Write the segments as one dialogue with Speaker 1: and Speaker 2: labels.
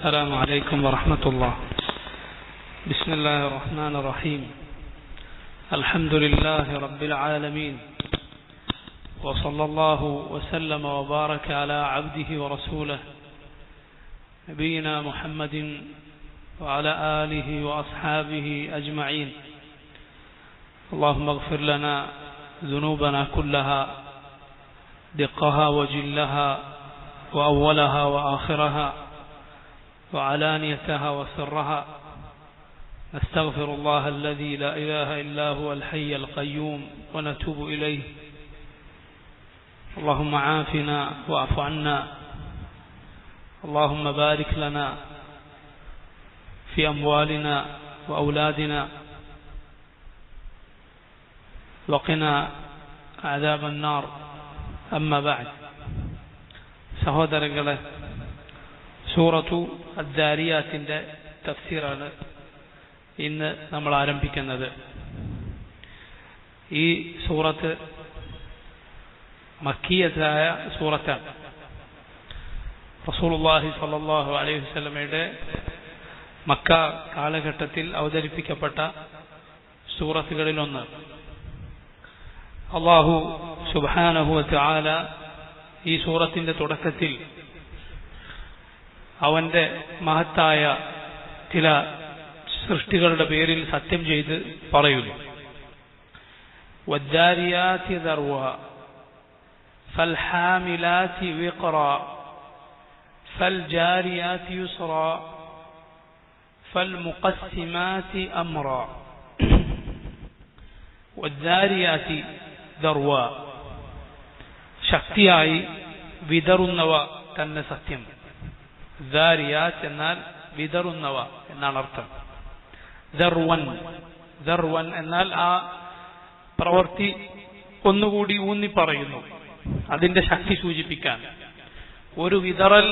Speaker 1: السلام عليكم ورحمة الله. بسم الله الرحمن الرحيم. الحمد لله رب العالمين، وصلى الله وسلم وبارك على عبده ورسوله نبينا محمد وعلى آله وأصحابه أجمعين. اللهم اغفر لنا ذنوبنا كلها دقها وجلها وأولها وآخرها وعلانيتها وسرها. نستغفر الله الذي لا إله إلا هو الحي القيوم ونتوب إليه. اللهم عافنا واعف عنا. اللهم بارك لنا في أموالنا وأولادنا وقنا عذاب النار. أما بعد. സഹോദരങ്ങളെ, സൂറത്തു അദ്ദാരിയാത്തിന്റെ തഫ്സീറാണ് ഇന്ന് നമ്മൾ ആരംഭിക്കുന്നത്. ഈ സൂറത്ത് മക്കിയത്തായ സൂറത്താണ്. റസൂലുള്ളാഹി സ്വല്ലല്ലാഹു അലൈഹി വസല്ലമയുടെ മക്ക കാലഘട്ടത്തിൽ അവതരിപ്പിക്കപ്പെട്ട സൂറത്തുകളിലൊന്ന്. അല്ലാഹു സുബ്ഹാനഹു വ തആല ഈ സൂറത്തിന്റെ തുടക്കത്തിൽ അവന്റെ മഹത്തായ ചില സൃഷ്ടികളുടെ പേരിൽ സത്യം ചെയ്ത് പറയുന്നു. വദ്ദാരിയാതി ദർവ ഫൽഹാമിലാതി വിഖറ ഫൽജാരിയാതി യുസ്റ ഫൽമുഖസ്സിമാതി അംറ. വദ്ദാരിയാതി ദർവ, ശക്തിയായി വിതറുന്നവ തന്നെ സത്യം. ദാരിയാത്ത് എന്നാൽ വിതറുന്നവ എന്നാണ് അർത്ഥം. ദർവൻ, ദർവൻ എന്നാൽ ആ പ്രവൃത്തി ഒന്നുകൂടി ഊന്നി പറയുന്നു, അതിന്റെ ശക്തി സൂചിപ്പിക്കാൻ. ഒരു വിതറൽ,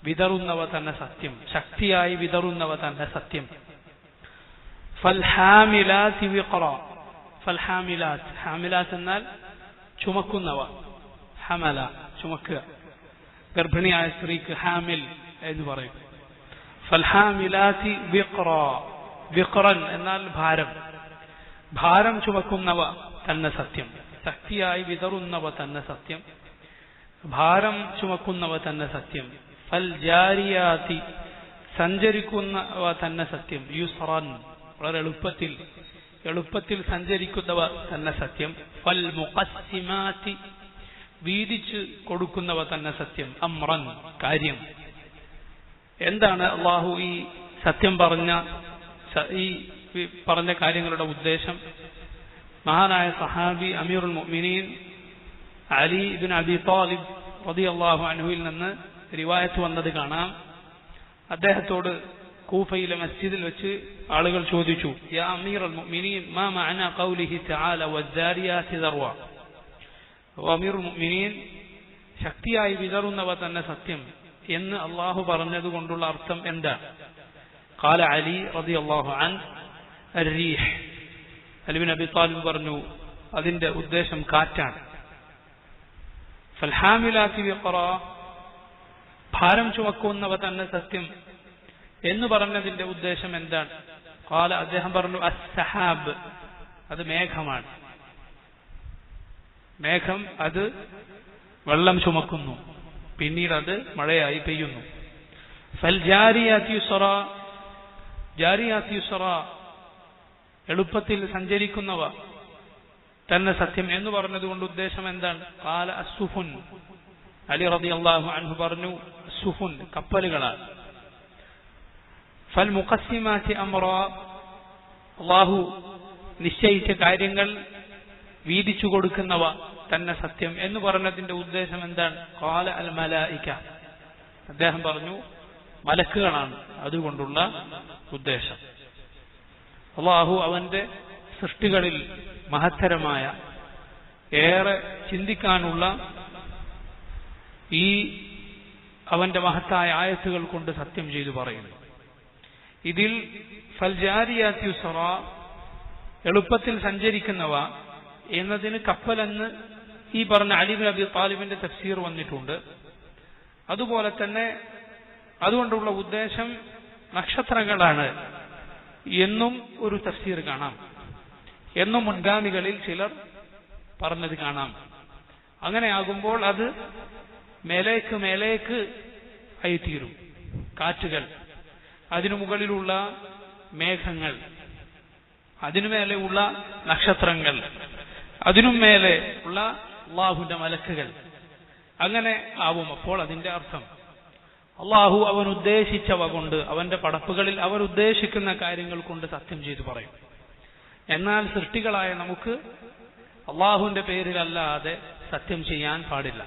Speaker 1: വിതറുന്നവ തന്നെ സത്യം, ശക്തിയായി വിതറുന്നവ തന്നെ സത്യം. ഫൽഹാമിലാതി വിഖറ. ഫൽഹാമിലാത്ത്, ഹാമിലാത്ത് എന്നാൽ ചുമക്കുന്നവ. ഹമല, ചുമക്കുക. ഗർഭിണിയായ സ്ത്രീക്ക് ഹാമിൽ എന്ന് പറയും. ഫൽഹാമിലാതി വിഖ്റ. വിഖ്റൻ എന്നാൽ ഭാരം, ഭാരം ചുമക്കുന്നവ തന്നെ സത്യം, ശക്തിയായി വിതറുന്നവ തന്നെ സത്യം, ഭാരം ചുമക്കുന്നവ തന്നെ സത്യം. ഫൽജാരിയാതി, സഞ്ചരിക്കുന്നവ തന്നെ സത്യം. യുസ്റൻ, വളരെ എളുപ്പത്തിൽ, എളുപ്പത്തിൽ സഞ്ചരിക്കുന്നവ തന്നെ സത്യം. ഫൽമുഖസ്സിമാതി, വീതിച്ച് കൊടുക്കുന്നവ തന്നെ സത്യം. അമ്രൻ, കാര്യം. എന്താണ് അള്ളാഹു ഈ സത്യം പറഞ്ഞ കാര്യങ്ങളുടെ ഉദ്ദേശം? മഹാനായ സഹാബി അമീറുൽ മുഅ്മിനീൻ അലി ഇബ്നു അബി ത്വാലിബ് റളിയല്ലാഹു അൻഹുവിൽ നിന്ന് റിവായത്ത് വന്നത് കാണാം. അദ്ദേഹത്തോട് കൂഫയിലെ മസ്ജിദിൽ വെച്ച് ആളുകൾ ചോദിച്ചു, യാ അമീറുൽ മുഅ്മിനീൻ മാ മഅന ഖൗലിഹി തആല വദ്ദാരിയാതി ദർവ. അമീറുൽ മുഅ്മിനീൻ, ശക്തിയായി വിതറുന്നവ തന്നെ സത്യം എന്ന് അള്ളാഹു പറഞ്ഞതുകൊണ്ടുള്ള അർത്ഥം എന്താ? ഖാല അലി റളിയല്ലാഹു അൻഹു അർരീഹ്. അലി ഇബ്നു അബി ത്വാലിബ് പറഞ്ഞു, അതിന്റെ ഉദ്ദേശം കാറ്റാണ്. ഫൽഹാമിലാതി വിഖറ, ഭാരം ചുമക്കുന്നവ തന്നെ സത്യം എന്ന് പറഞ്ഞതിന്റെ ഉദ്ദേശം എന്താണ്? ഖാല, അദ്ദേഹം പറഞ്ഞു, അസ്സഹാബ്, അത് മേഘമാണ്. മേഘം അത് വെള്ളം ചുമക്കുന്നു, പിന്നീട് അത് മഴയായി പെയ്യുന്നു. ഫൽജാരിയാതി യുസ്റ. ജാരിയാതി യുസ്റ, എളുപ്പത്തിൽ സഞ്ചരിക്കുന്നവ തന്നെ സത്യം എന്ന് പറഞ്ഞതുകൊണ്ട് ഉദ്ദേശം എന്താണ്? ഖാല അസ്സുഫുൻ. അലി റളിയല്ലാഹു അൻഹു പറഞ്ഞു, അസ്സുഫുൻ, കപ്പലുകളാണ്. ഫൽമുഖസ്സിമാതി അംറ, അല്ലാഹു നിശ്ചയിച്ച കാര്യങ്ങൾ വീതിച്ചു കൊടുക്കുന്നവ തന്നെ സത്യം എന്ന് പറഞ്ഞതിന്റെ ഉദ്ദേശം എന്താണ്? ഖാല അൽ മലായിക. അദ്ദേഹം പറഞ്ഞു, മലക്കുകളാണ് അതുകൊണ്ടുള്ള ഉദ്ദേശം. അല്ലാഹു അവന്റെ സൃഷ്ടികളിൽ മഹത്തരമായ, ഏറെ ചിന്തിക്കാനുള്ള ഈ അവന്റെ മഹത്തായ ആയത്തുകൾ കൊണ്ട് സത്യം ചെയ്തു പറയുന്നു. ഇതിൽ ഫൽജാരിയാതി യുസ്റ, എളുപ്പത്തിൽ സഞ്ചരിക്കുന്നവ എന്നതിന് കപ്പലെന്ന് ഈ പറഞ്ഞ അലി ഇബ്നു അബി ത്വാലിബിന്റെ തഫ്സീർ വന്നിട്ടുണ്ട്. അതുപോലെ തന്നെ അതുകൊണ്ടുള്ള ഉദ്ദേശം നക്ഷത്രങ്ങളാണ് എന്നും ഒരു തഫ്സീർ കാണാം, എന്നും മുൻഗാമികളിൽ ചിലർ പറഞ്ഞത് കാണാം. അങ്ങനെയാകുമ്പോൾ അത് മേലേക്ക് മേലേക്ക് ആയിത്തീരും. കാറ്റുകൾ, അതിനു മുകളിലുള്ള മേഘങ്ങൾ, അതിനുമേലെ ഉള്ള നക്ഷത്രങ്ങൾ, അതിനും മേലെ ഉള്ള അള്ളാഹുവിന്റെ മലക്കുകൾ, അങ്ങനെ ആവും. അപ്പോൾ അതിന്റെ അർത്ഥം അള്ളാഹു അവൻ ഉദ്ദേശിച്ചവ കൊണ്ട്, അവന്റെ പടപ്പുകളിൽ അവർ ഉദ്ദേശിക്കുന്ന കാര്യങ്ങൾ കൊണ്ട് സത്യം ചെയ്തു പറയും. എന്നാൽ സൃഷ്ടികളായ നമുക്ക് അള്ളാഹുവിന്റെ പേരിലല്ലാതെ സത്യം ചെയ്യാൻ പാടില്ല.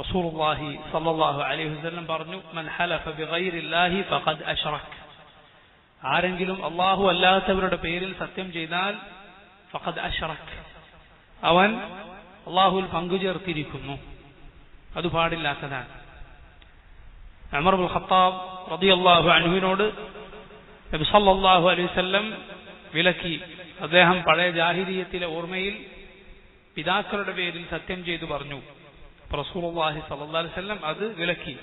Speaker 1: റസൂലുള്ളാഹി സ്വല്ലല്ലാഹു അലൈഹി വസല്ലം പറഞ്ഞു, മൻ ഹലഫ ബിഗൈരില്ലാഹി ഫഖദ് അശ്റക്. ആരെങ്കിലും അള്ളാഹു അല്ലാത്തവരുടെ പേരിൽ സത്യം ചെയ്താൽ ഫഖദ് അശ്റക്, അവൻ അള്ളാഹുവിൽ പങ്കുചേർത്തിരിക്കുന്നു. അത് പാടില്ലാത്തതാണ്. ഉമർ ഇബ്നുൽ ഖത്താബ് റളിയല്ലാഹു അൻഹുവിനോട് നബി സല്ലല്ലാഹു അലൈഹി വസല്ലം വിലക്കി. അദ്ദേഹം പഴയ ജാഹിലിയ്യത്തിലെ ഓർമ്മയിൽ പിതാക്കളുടെ പേരിൽ സത്യം ചെയ്തു പറഞ്ഞു. റസൂലുള്ളാഹി സ്വല്ലല്ലാഹു അലൈഹി വസല്ലം അത് വിലക്കി.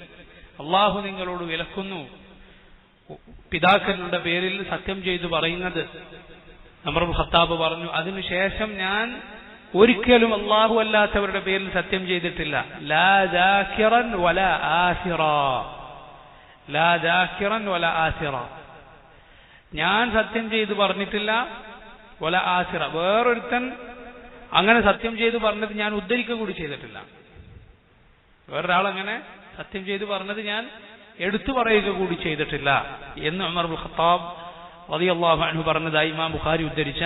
Speaker 1: അള്ളാഹു നിങ്ങളോട് വിലക്കുന്നു പിതാക്കളുടെ പേരിൽ സത്യം ചെയ്തു പറയുന്നത്. ഉമർ ഇബ്നുൽ ഖത്താബ് പറഞ്ഞു, അതിനുശേഷം ഞാൻ ഒരിക്കലും അള്ളാഹു അല്ലാത്തവരുടെ പേരിൽ സത്യം ചെയ്തിട്ടില്ല. ലാ ജാക്കിറൻ വലാ ആസിറ, ലാ ജാക്കിറൻ വലാ ആസിറ. ഞാൻ സത്യം ചെയ്തു പറഞ്ഞിട്ടില്ല. വല ആസിറ, വേറൊരുത്തൻ അങ്ങനെ സത്യം ചെയ്തു പറഞ്ഞത് ഞാൻ ഉദ്ധരിക്കുക കൂടി ചെയ്തിട്ടില്ല. വേറൊരാളങ്ങനെ സത്യം ചെയ്തു പറഞ്ഞത് ഞാൻ എടുത്തു പറയുക കൂടി ചെയ്തിട്ടില്ല എന്ന് ഉമർ ഇബ്നുൽ ഖത്താബ് റളിയല്ലാഹു അൻഹു പറഞ്ഞതായി ഇമാം ബുഖാരി ഉദ്ധരിച്ച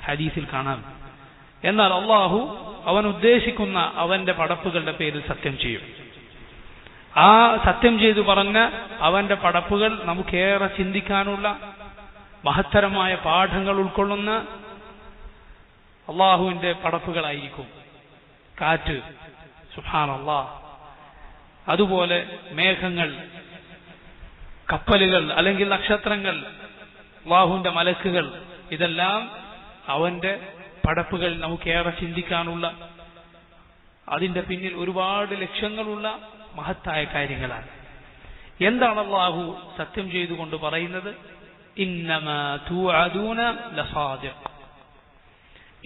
Speaker 1: ഹദീസിൽ കാണാം. എന്നാൽ അള്ളാഹു അവൻ ഉദ്ദേശിക്കുന്ന അവന്റെ പടപ്പുകളുടെ പേരിൽ സത്യം ചെയ്യും. ആ സത്യം ചെയ്തു പറഞ്ഞ അവന്റെ പടപ്പുകൾ നമുക്കേറെ ചിന്തിക്കാനുള്ള മഹത്തരമായ പാഠങ്ങൾ ഉൾക്കൊള്ളുന്ന അള്ളാഹുവിന്റെ പടപ്പുകളായിരിക്കും. കാറ്റ്, സുബ്ഹാനല്ലാഹ്, അതുപോലെ മേഘങ്ങൾ, കപ്പലുകൾ അല്ലെങ്കിൽ നക്ഷത്രങ്ങൾ, അള്ളാഹുവിന്റെ മലക്കുകൾ, ഇതെല്ലാം അവന്റെ പടപ്പുകൾ നമുക്കേറെ ചിന്തിക്കാനുള്ള, അതിന്റെ പിന്നിൽ ഒരുപാട് ലക്ഷ്യങ്ങളുള്ള മഹത്തായ കാര്യങ്ങളാണ്. എന്താണ് അള്ളാഹു സത്യം ചെയ്തുകൊണ്ട് പറയുന്നത്? ഇന്നമാ തൂഅദൂന ലസാദിഖ്,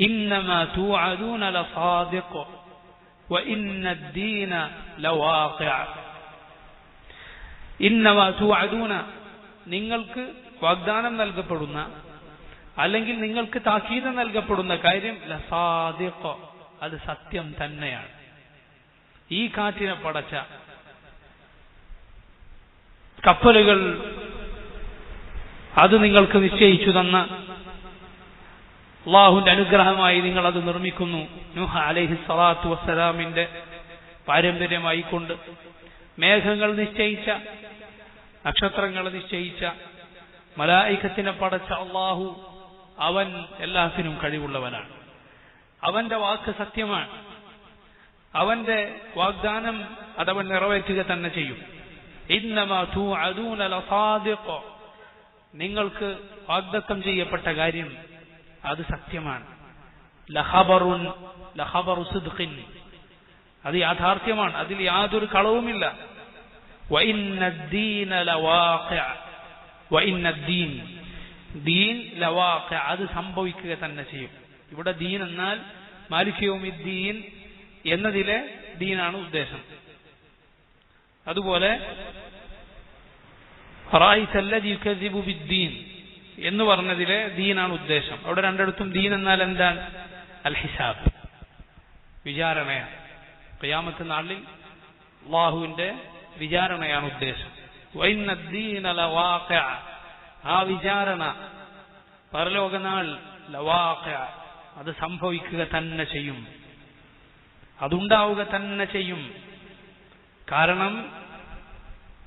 Speaker 1: ഇന്നമാ തൂഅദൂന ലസാദിഖ് വഇന്ന അദ്ദീന ലവാഖിഅ. ഇന്നമാ തൂഅദൂന, നിങ്ങൾക്ക് വാഗ്ദാനം നൽകപ്പെടുന്ന അല്ലെങ്കിൽ നിങ്ങൾക്ക് താക്കീത് നൽകപ്പെടുന്ന കാര്യം ലസാദിഖ്, അത് സത്യം തന്നെയാണ്. ഈ കാറ്റിനെ പടച്ച, കപ്പലുകൾ അത് നിങ്ങൾക്ക് നിശ്ചയിച്ചു തന്ന അള്ളാഹുവിന്റെ അനുഗ്രഹമായി നിങ്ങൾ അത് നിർമ്മിക്കുന്നു. നൂഹ് അലൈഹി സ്വലാത്തു വസ്സലാമിന്റെ പാരമ്പര്യമായിക്കൊണ്ട് മേഘങ്ങൾ നിശ്ചയിച്ച, നക്ഷത്രങ്ങൾ നിശ്ചയിച്ച, മലായികത്തിനെ പടച്ച അള്ളാഹു അവൻ എല്ലാത്തിനും കഴിവുള്ളവനാണ്. അവന്റെ വാക്ക് സത്യമാണ്. അവന്റെ വാഗ്ദാനം അതവൻ നിറവേറ്റുക തന്നെ ചെയ്യും. ഇന്നമാ തൂഅദൂന ലസാദിഖ്, നിങ്ങൾക്ക് വാഗ്ദത്തം ചെയ്യപ്പെട്ട കാര്യം അത് സത്യമാണ്. ലഖബറുൻ ലഖബറു സിദ്ഖിൻ, അത് യാഥാർത്ഥ്യമാണ്, അതിൽ യാതൊരു കളവുമില്ല. വഇന്ന അദ്ദീന ലവാഖിഅ, വഇന്ന അദ്ദീൻ, ദീൻ ലവാഖിഅ, അത് സംഭവിക്കുക തന്നെ ചെയ്യും. ഇവിടെ ദീൻ എന്നാൽ മാലിക് യൗമിദ്ദീൻ എന്നതിലെ ദീനാണ് ഉദ്ദേശം. അതുപോലെ റഅയ്തല്ലദീ യുകദ്ദിബു ബിദ്ദീൻ എന്ന് പറഞ്ഞതിലെ ദീനാണ് ഉദ്ദേശം. അവിടെ രണ്ടിടത്തും ദീൻ എന്നാൽ എന്താണ്? അൽ ഹിസാബ്, വിചാരണയാണ്. ഖിയാമത്ത് നാളിൽ അല്ലാഹുവിന്റെ വിചാരണയാണ് ഉദ്ദേശം. വഇന്ന അദ്ദീന ലവാഖിഅ, ആ വിചാരണ പരലോകനാൾ ലവാഖിഅ, അത് സംഭവിക്കുക തന്നെ ചെയ്യും, അതുണ്ടാവുക തന്നെ ചെയ്യും. കാരണം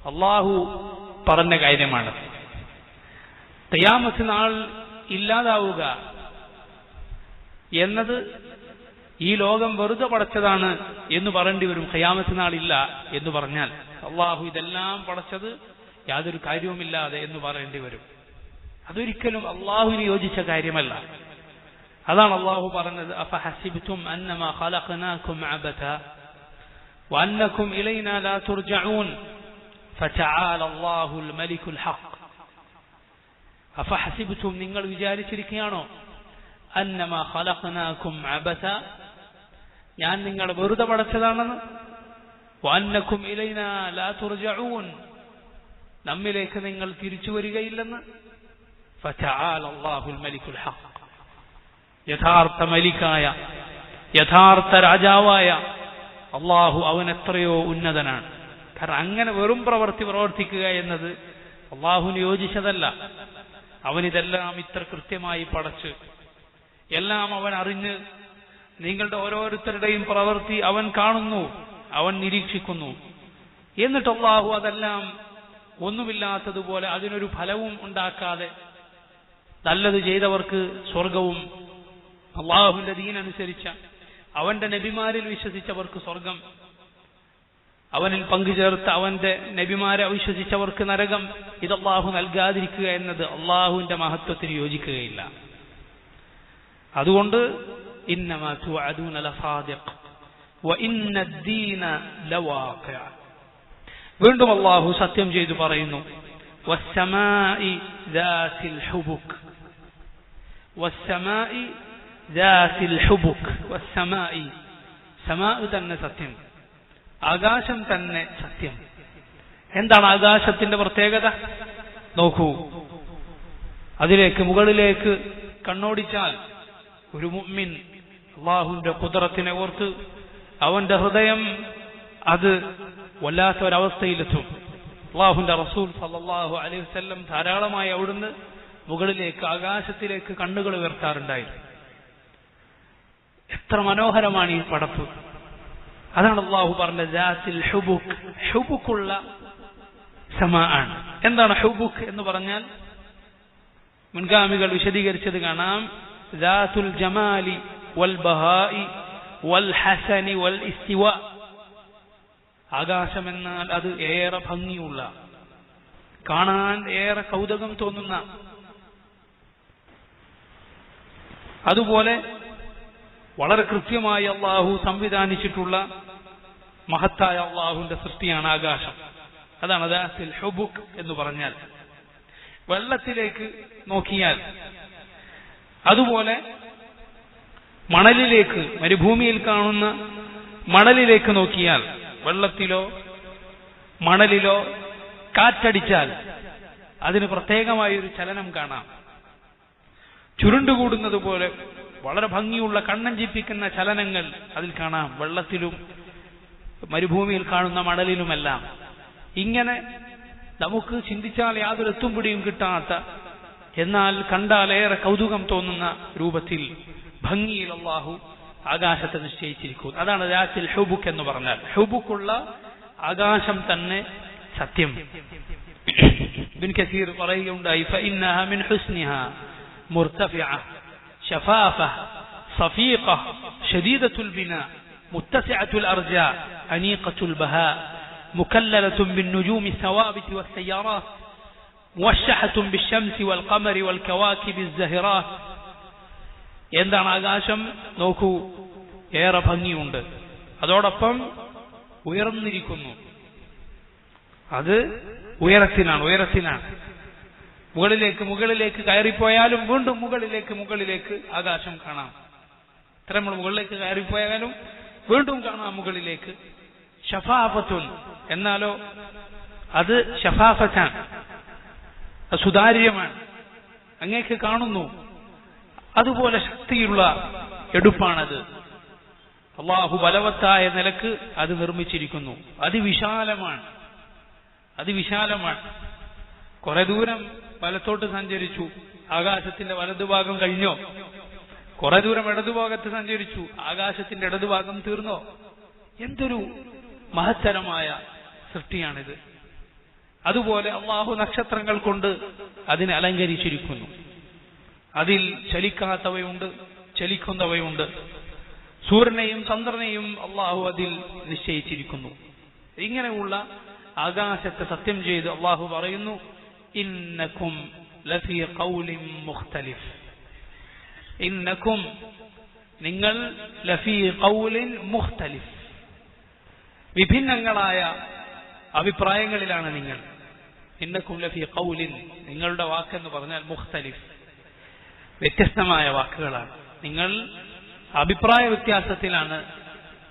Speaker 1: അള്ളാഹു പറഞ്ഞ കാര്യമാണ്. ഖിയാമത്ത് നാൾ ഇല്ലാതാവുക എന്നത് ഈ ലോകം വെറുതെ പടച്ചതാണ് എന്ന് പറയേണ്ടി വരും. ഖിയാമത്ത് നാളില്ല എന്ന് പറഞ്ഞാൽ അള്ളാഹു ഇതെല്ലാം പടച്ചത് യാതൊരു കാര്യവുമില്ലാതെ എന്ന് പറയേണ്ടി വരും. അതൊരിക്കലും അള്ളാഹുവിന് യോജിച്ച കാര്യമല്ല. അതാണ് അള്ളാഹു പറഞ്ഞത്, അഫഹസിബ്തും അന്നമാ ഖലഖനാകും അബത വഅന്നകും ഇലൈനാ ലാ തുർജഊൻ ഫതആല അല്ലാഹുൽ മലിക്കുൽ ഹഖ്. അഫഹസിബ്തും, നിങ്ങൾ വിചാരിച്ചിരിക്കുകയാണോ, അന്നമാ ഖലഖനാകും അബസ, ഞാൻ നിങ്ങളെ വെറുതെ പടച്ചതാണെന്ന്, വഅന്നകും ഇലൈനാ ലാ തുർജഊൻ, നമ്മിലേക്ക് നിങ്ങൾ തിരിച്ചു വരികയില്ലെന്ന്. ഫതആല അല്ലാഹുൽ മലിക്കുൽ ഹഖ്. യഥാർത്ഥ മലിക്കായ, യഥാർത്ഥ രാജാവായ അള്ളാഹു അവൻ എത്രയോ ഉന്നതനാണ്. കാരണം അങ്ങനെ വെറും പ്രവർത്തിക്കുക എന്നത് അള്ളാഹുവിന് യോജിച്ചതല്ല. അവനിതെല്ലാം ഇത്ര കൃത്യമായി പടച്ച്, എല്ലാം അവൻ അറിഞ്ഞ്, നിങ്ങളുടെ ഓരോരുത്തരുടെയും പ്രവൃത്തി അവൻ കാണുന്നു, അവൻ നിരീക്ഷിക്കുന്നു. എന്നിട്ട് അള്ളാഹു അതെല്ലാം ഒന്നുമില്ലാത്തതുപോലെ അതിനൊരു ഫലവും ഉണ്ടാക്കാതെ, നല്ലത് ചെയ്തവർക്ക് സ്വർഗവും, അള്ളാഹുവിന്റെ ദീനനുസരിച്ച അവന്റെ നബിമാരിൽ വിശ്വസിച്ചവർക്ക് സ്വർഗം, അവനിൽ പങ്കുചേർത്ത് അവന്റെ നബിമാരെ അവിശ്വസിച്ചവർക്ക് നരകം, ഇത് അള്ളാഹു നൽകാതിരിക്കുക എന്നത് അള്ളാഹുവിന്റെ മഹത്വത്തിന് യോജിക്കുകയില്ല. അതുകൊണ്ട് ഇന്നമാ തുഅദൂന ലസാദിഖ് വഇന്ന അദ്ദീന ലവാഖിഅ. വീണ്ടും അള്ളാഹു സത്യം ചെയ്തു പറയുന്നു, വസ്സമാഇ ദാതിൽ ഹുബുക്, വസ്സമാഇ ദാതിൽ ഹുബുക്, വസ്സമാഇ, സമാ തന്നെ സത്യം, ആകാശം തന്നെ സത്യം. എന്താണ് ആകാശത്തിന്റെ പ്രത്യേകത? നോക്കൂ, അതിലേക്ക് മുകളിലേക്ക് കണ്ണോടിച്ചാൽ ഒരു മുഅ്മിൻ അള്ളാഹുവിന്റെ ഖുദ്റത്തിനെ ഓർത്ത് അവന്റെ ഹൃദയം അത് വല്ലാത്തൊരവസ്ഥയിലെത്തും. അള്ളാഹുവിന്റെ റസൂൽ സല്ലല്ലാഹു അലൈഹി വസല്ലം ധാരാളമായി അവിടുന്ന് മുകളിലേക്ക്, ആകാശത്തിലേക്ക് കണ്ണുകൾ ഉയർത്താറുണ്ടായിരുന്നു. എത്ര മനോഹരമാണ് ഈ പടപ്പ്! അതാണ് അള്ളാഹു പറഞ്ഞത്, ദാതിൽ ഹുബുക്, ഹുബുക്കുള്ള സമാ ആണ്. എന്താണ് ഹുബുക് എന്ന് പറഞ്ഞാൽ? മുൻഗാമികൾ വിശദീകരിച്ചത് കാണാം, ദാതുൽ ജമാലി വൽ ബഹാഇ വൽ ഹസനി വൽ ഇസ്തിവാ. ആകാശം എന്നാൽ അത് ഏറെ ഭംഗിയുള്ള, കാണാൻ ഏറെ കൗതുകം തോന്നുന്ന, അതുപോലെ വളരെ കൃത്യമായി അള്ളാഹു സംവിധാനിച്ചിട്ടുള്ള മഹത്തായ അള്ളാഹുവിന്റെ സൃഷ്ടിയാണ് ആകാശം. അതാണ് ദാതിൽ ഹുബുക് എന്ന് പറഞ്ഞാൽ. വെള്ളത്തിലേക്ക് നോക്കിയാൽ, അതുപോലെ മണലിലേക്ക്, മരുഭൂമിയിൽ കാണുന്ന മണലിലേക്ക് നോക്കിയാൽ, വെള്ളത്തിലോ മണലിലോ കാറ്റടിച്ചാൽ അതിന് പ്രത്യേകമായൊരു ചലനം കാണാം. ചുരുണ്ടുകൂടുന്നത് പോലെ വളരെ ഭംഗിയുള്ള, കണ്ണഞ്ചിപ്പിക്കുന്ന ചലനങ്ങൾ അതിൽ കാണാം, വെള്ളത്തിലും മരുഭൂമിയിൽ കാണുന്ന മണലിലുമെല്ലാം. ഇങ്ങനെ നമുക്ക് ചിന്തിച്ചാൽ യാതൊരു എത്തുംപിടിയും കിട്ടാത്ത, എന്നാൽ കണ്ടാൽ ഏറെ കൗതുകം തോന്നുന്ന രൂപത്തിൽ ഭംഗിയിൽ അല്ലാഹു ആകാശത്തെ നിശ്ചയിച്ചിരിക്കുന്നു. അതാണ് ദാതിൽ ഹുബുക് എന്ന് പറഞ്ഞാൽ. ഹുബുക്കുള്ള ആകാശം തന്നെ സത്യം. ഇബ്നു കസീർ പറയുകയുണ്ടായി, ഫഇന്നഹ മിൻ ഹുസ്നിഹാ മുർതഫിഅ شفافة صفيقة شديدة البناء متسعة الأرجاء أنيقة البهاء مكللة بالنجوم الثوابت والسيارات موشحة بالشمس والقمر والكواكب الزهرات. എന്താണ് ആകാശം? നോക്കൂ, ഏറെ ഭംഗിയുണ്ട്, അതോടൊപ്പം ഉയർന്നിരിക്കുന്നു. അത് ഉയരത്തിനാണ്. മുകളിലേക്ക് കയറിപ്പോയാലും വീണ്ടും മുകളിലേക്ക് ആകാശം കാണാം. എത്ര നമ്മൾ മുകളിലേക്ക് കയറിപ്പോയാലും വീണ്ടും കാണാം മുകളിലേക്ക്. ഷഫാഫത്തുൻ എന്നാലോ അത് ഷഫാഫത്താൻ, സുതാര്യമാണ്, അങ്ങേക്ക് കാണുന്നു. അതുപോലെ ശക്തിയുള്ള എടുപ്പാണത്. അല്ലാഹു ബലവത്തായ നിലക്ക് അത് നിർമ്മിച്ചിരിക്കുന്നു. അതിവിശാലമാണ്. കുറെ ദൂരം വലത്തോട്ട് സഞ്ചരിച്ചു, ആകാശത്തിന്റെ വലതുഭാഗം കഴിഞ്ഞോ? കുറെ ദൂരം ഇടതുഭാഗത്ത് സഞ്ചരിച്ചു, ആകാശത്തിന്റെ ഇടതുഭാഗം തീർന്നോ? എന്തൊരു മഹത്തരമായ സൃഷ്ടിയാണിത്. അതുപോലെ അല്ലാഹു നക്ഷത്രങ്ങൾ കൊണ്ട് അതിനെ അലങ്കരിച്ചിരിക്കുന്നു. അതിൽ ചലിക്കാത്തവയുണ്ട്, ചലിക്കുന്നവയുണ്ട്. സൂര്യനെയും ചന്ദ്രനെയും അല്ലാഹു അതിൽ നിശ്ചയിച്ചിരിക്കുന്നു. ഇങ്ങനെയുള്ള ആകാശത്തെ സത്യം ചെയ്ത് അല്ലാഹു പറയുന്നു, ഇന്നകും ലഫീ ഖൗലിൻ മുഖ്തലിഫ്. ഇന്നകും, നിങ്ങൾ, ലഫീ ഖൗലിൻ മുഖ്തലിഫ്, വിഭിന്നങ്ങളായ അഭിപ്രായങ്ങളിലാണ് നിങ്ങൾ. ഇന്നകും ലഫീ ഖൗലിൻ, നിങ്ങളുടെ വാക്കെന്ന് പറഞ്ഞാൽ മുഖ്തലിഫ്, വ്യത്യസ്തമായ വാക്കുകളാണ്. നിങ്ങൾ അഭിപ്രായ വ്യത്യാസത്തിലാണ്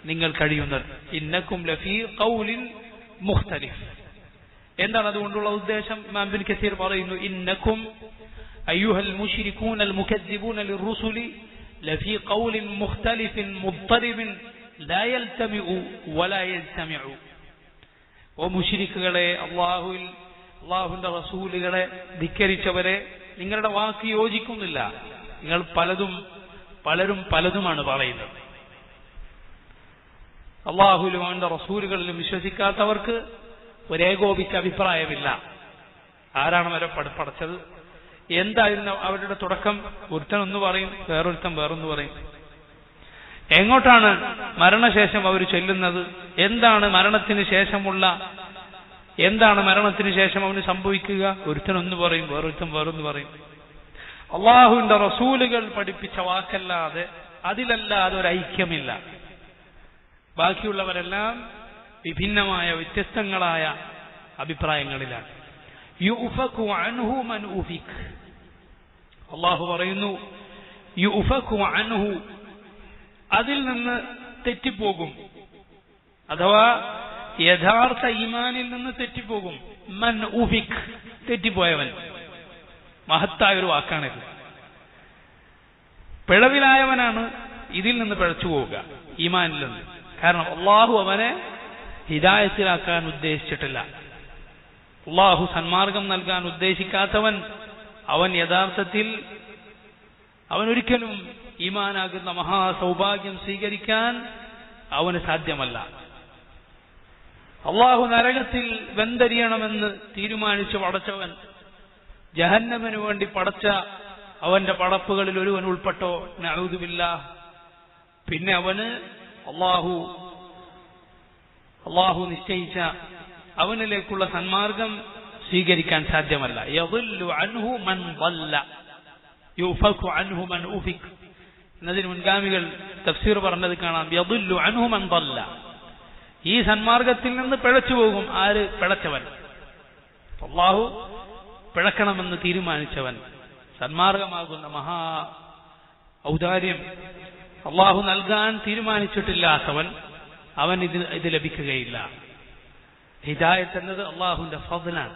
Speaker 1: നിങ്ങൾ കഴിയുന്നത്. ഇന്നകും ലഫീ ഖൗലിൻ മുഖ്തലിഫ്. എന്താണ് അതുകൊണ്ടുള്ള ഉദ്ദേശം? ഇമാം ഇബ്നു കസീർ പറയുന്നു, ഇന്നകും അയ്യുഹൽ മുശ്രികൂന അൽ മുകദ്ദിബൂന ലിർറുസുലി ലഫീ ഖൗലിൻ മുഖ്തലിഫിൻ മുദ്തരിബിൻ ലാ യൽതമിഉ വലാ യജ്തമിഉ. ഓ മുശ്രിക്കുകളെ, അല്ലാഹുവിന്റെ റസൂലുകളെ ധിക്കരിച്ചവരെ, നിങ്ങളുടെ വാക്ക് യോജിക്കുന്നില്ല. നിങ്ങൾ പലരും പലതുമാണ് പറയുന്നത്. അല്ലാഹുവിലും അവന്റെ റസൂലുകളിലും വിശ്വസിക്കാത്തവർക്ക് ഒരേകോപിച്ച അഭിപ്രായമില്ല. ആരാണ് അവരെ പഠിച്ചത്? എന്തായിരുന്നു അവരുടെ തുടക്കം? ഒരുത്തൻ ഒന്ന് പറയും, വേറൊരുത്തൻ വേറൊന്ന് പറയും. എങ്ങോട്ടാണ് മരണശേഷം അവർ ചെല്ലുന്നത്? എന്താണ് മരണത്തിന് ശേഷം അവന് സംഭവിക്കുക? ഒരുത്തനൊന്ന് പറയും, വേറൊരുത്തൻ വേറൊന്ന് പറയും. അള്ളാഹുവിന്റെ റസൂലുകൾ പഠിപ്പിച്ച വാക്കല്ലാതെ അതിലല്ലാതെ ഒരു ഐക്യമില്ല. ബാക്കിയുള്ളവരെല്ലാം വിഭിന്നമായ വ്യത്യസ്തങ്ങളായ അഭിപ്രായങ്ങളിലാണ്. യുഫകു അൻഹു മൻ ഉഫിക്. അള്ളാഹു പറയുന്നു, യുഫകു അൻഹു, അതിൽ നിന്ന് തെറ്റിപ്പോകും, അഥവാ യഥാർത്ഥ ഈമാനിൽ നിന്ന് തെറ്റിപ്പോകും. മൻ ഉഫിക്, തെറ്റിപ്പോയവൻ. മഹത്തായൊരു വാക്കാണിത്. പിഴവിലായവനാണ് ഇതിൽ നിന്ന് പിഴച്ചു പോവുക, ഈമാനിൽ നിന്ന്. കാരണം അള്ളാഹു അവനെ ഹിദായത്തിലാക്കാൻ ഉദ്ദേശിച്ചിട്ടില്ല. അള്ളാഹു സന്മാർഗം നൽകാൻ ഉദ്ദേശിക്കാത്തവൻ അവൻ യഥാർത്ഥത്തിൽ അവനൊരിക്കലും ഈമാനാകുന്ന മഹാസൗഭാഗ്യം സ്വീകരിക്കാൻ അവന് സാധ്യമല്ല. അള്ളാഹു നരകത്തിൽ വെന്തരിയണമെന്ന് തീരുമാനിച്ചു പടച്ചവൻ, ജഹന്നമിനു വേണ്ടി പടച്ച അവന്റെ പടപ്പുകളിൽ ഒരുവൻ ഉൾപ്പെട്ടോ, നഊദു ബില്ലാഹ്. പിന്നെ അവന് അള്ളാഹു നിശ്ചയിച്ച അവനിലേക്കുള്ള സന്മാർഗം സ്വീകരിക്കാൻ സാധ്യമല്ല. യദുല്ലു അൻഹു മൻ ളല്ല യുഫകു അൻഹു മൻ ഉഫിക് എന്നതിന് മുൻഗാമികൾ തഫ്സീർ പറഞ്ഞത് കാണാം. യദുല്ലു അൻഹു മൻ ളല്ല, ഈ സന്മാർഗത്തിൽ നിന്ന് പിഴച്ചു പോകും. ആര്? പിഴച്ചവൻ. അള്ളാഹു പിഴക്കണമെന്ന് തീരുമാനിച്ചവൻ, സന്മാർഗമാകുന്ന മഹാ ഔദാര്യം അള്ളാഹു നൽകാൻ തീരുമാനിച്ചിട്ടില്ലാത്തവൻ, അവൻ ഇത് ലഭിക്കുകയില്ല. ഹിദായത്ത് എന്നത് അള്ളാഹുവിന്റെ ഫദ്ലാണ്,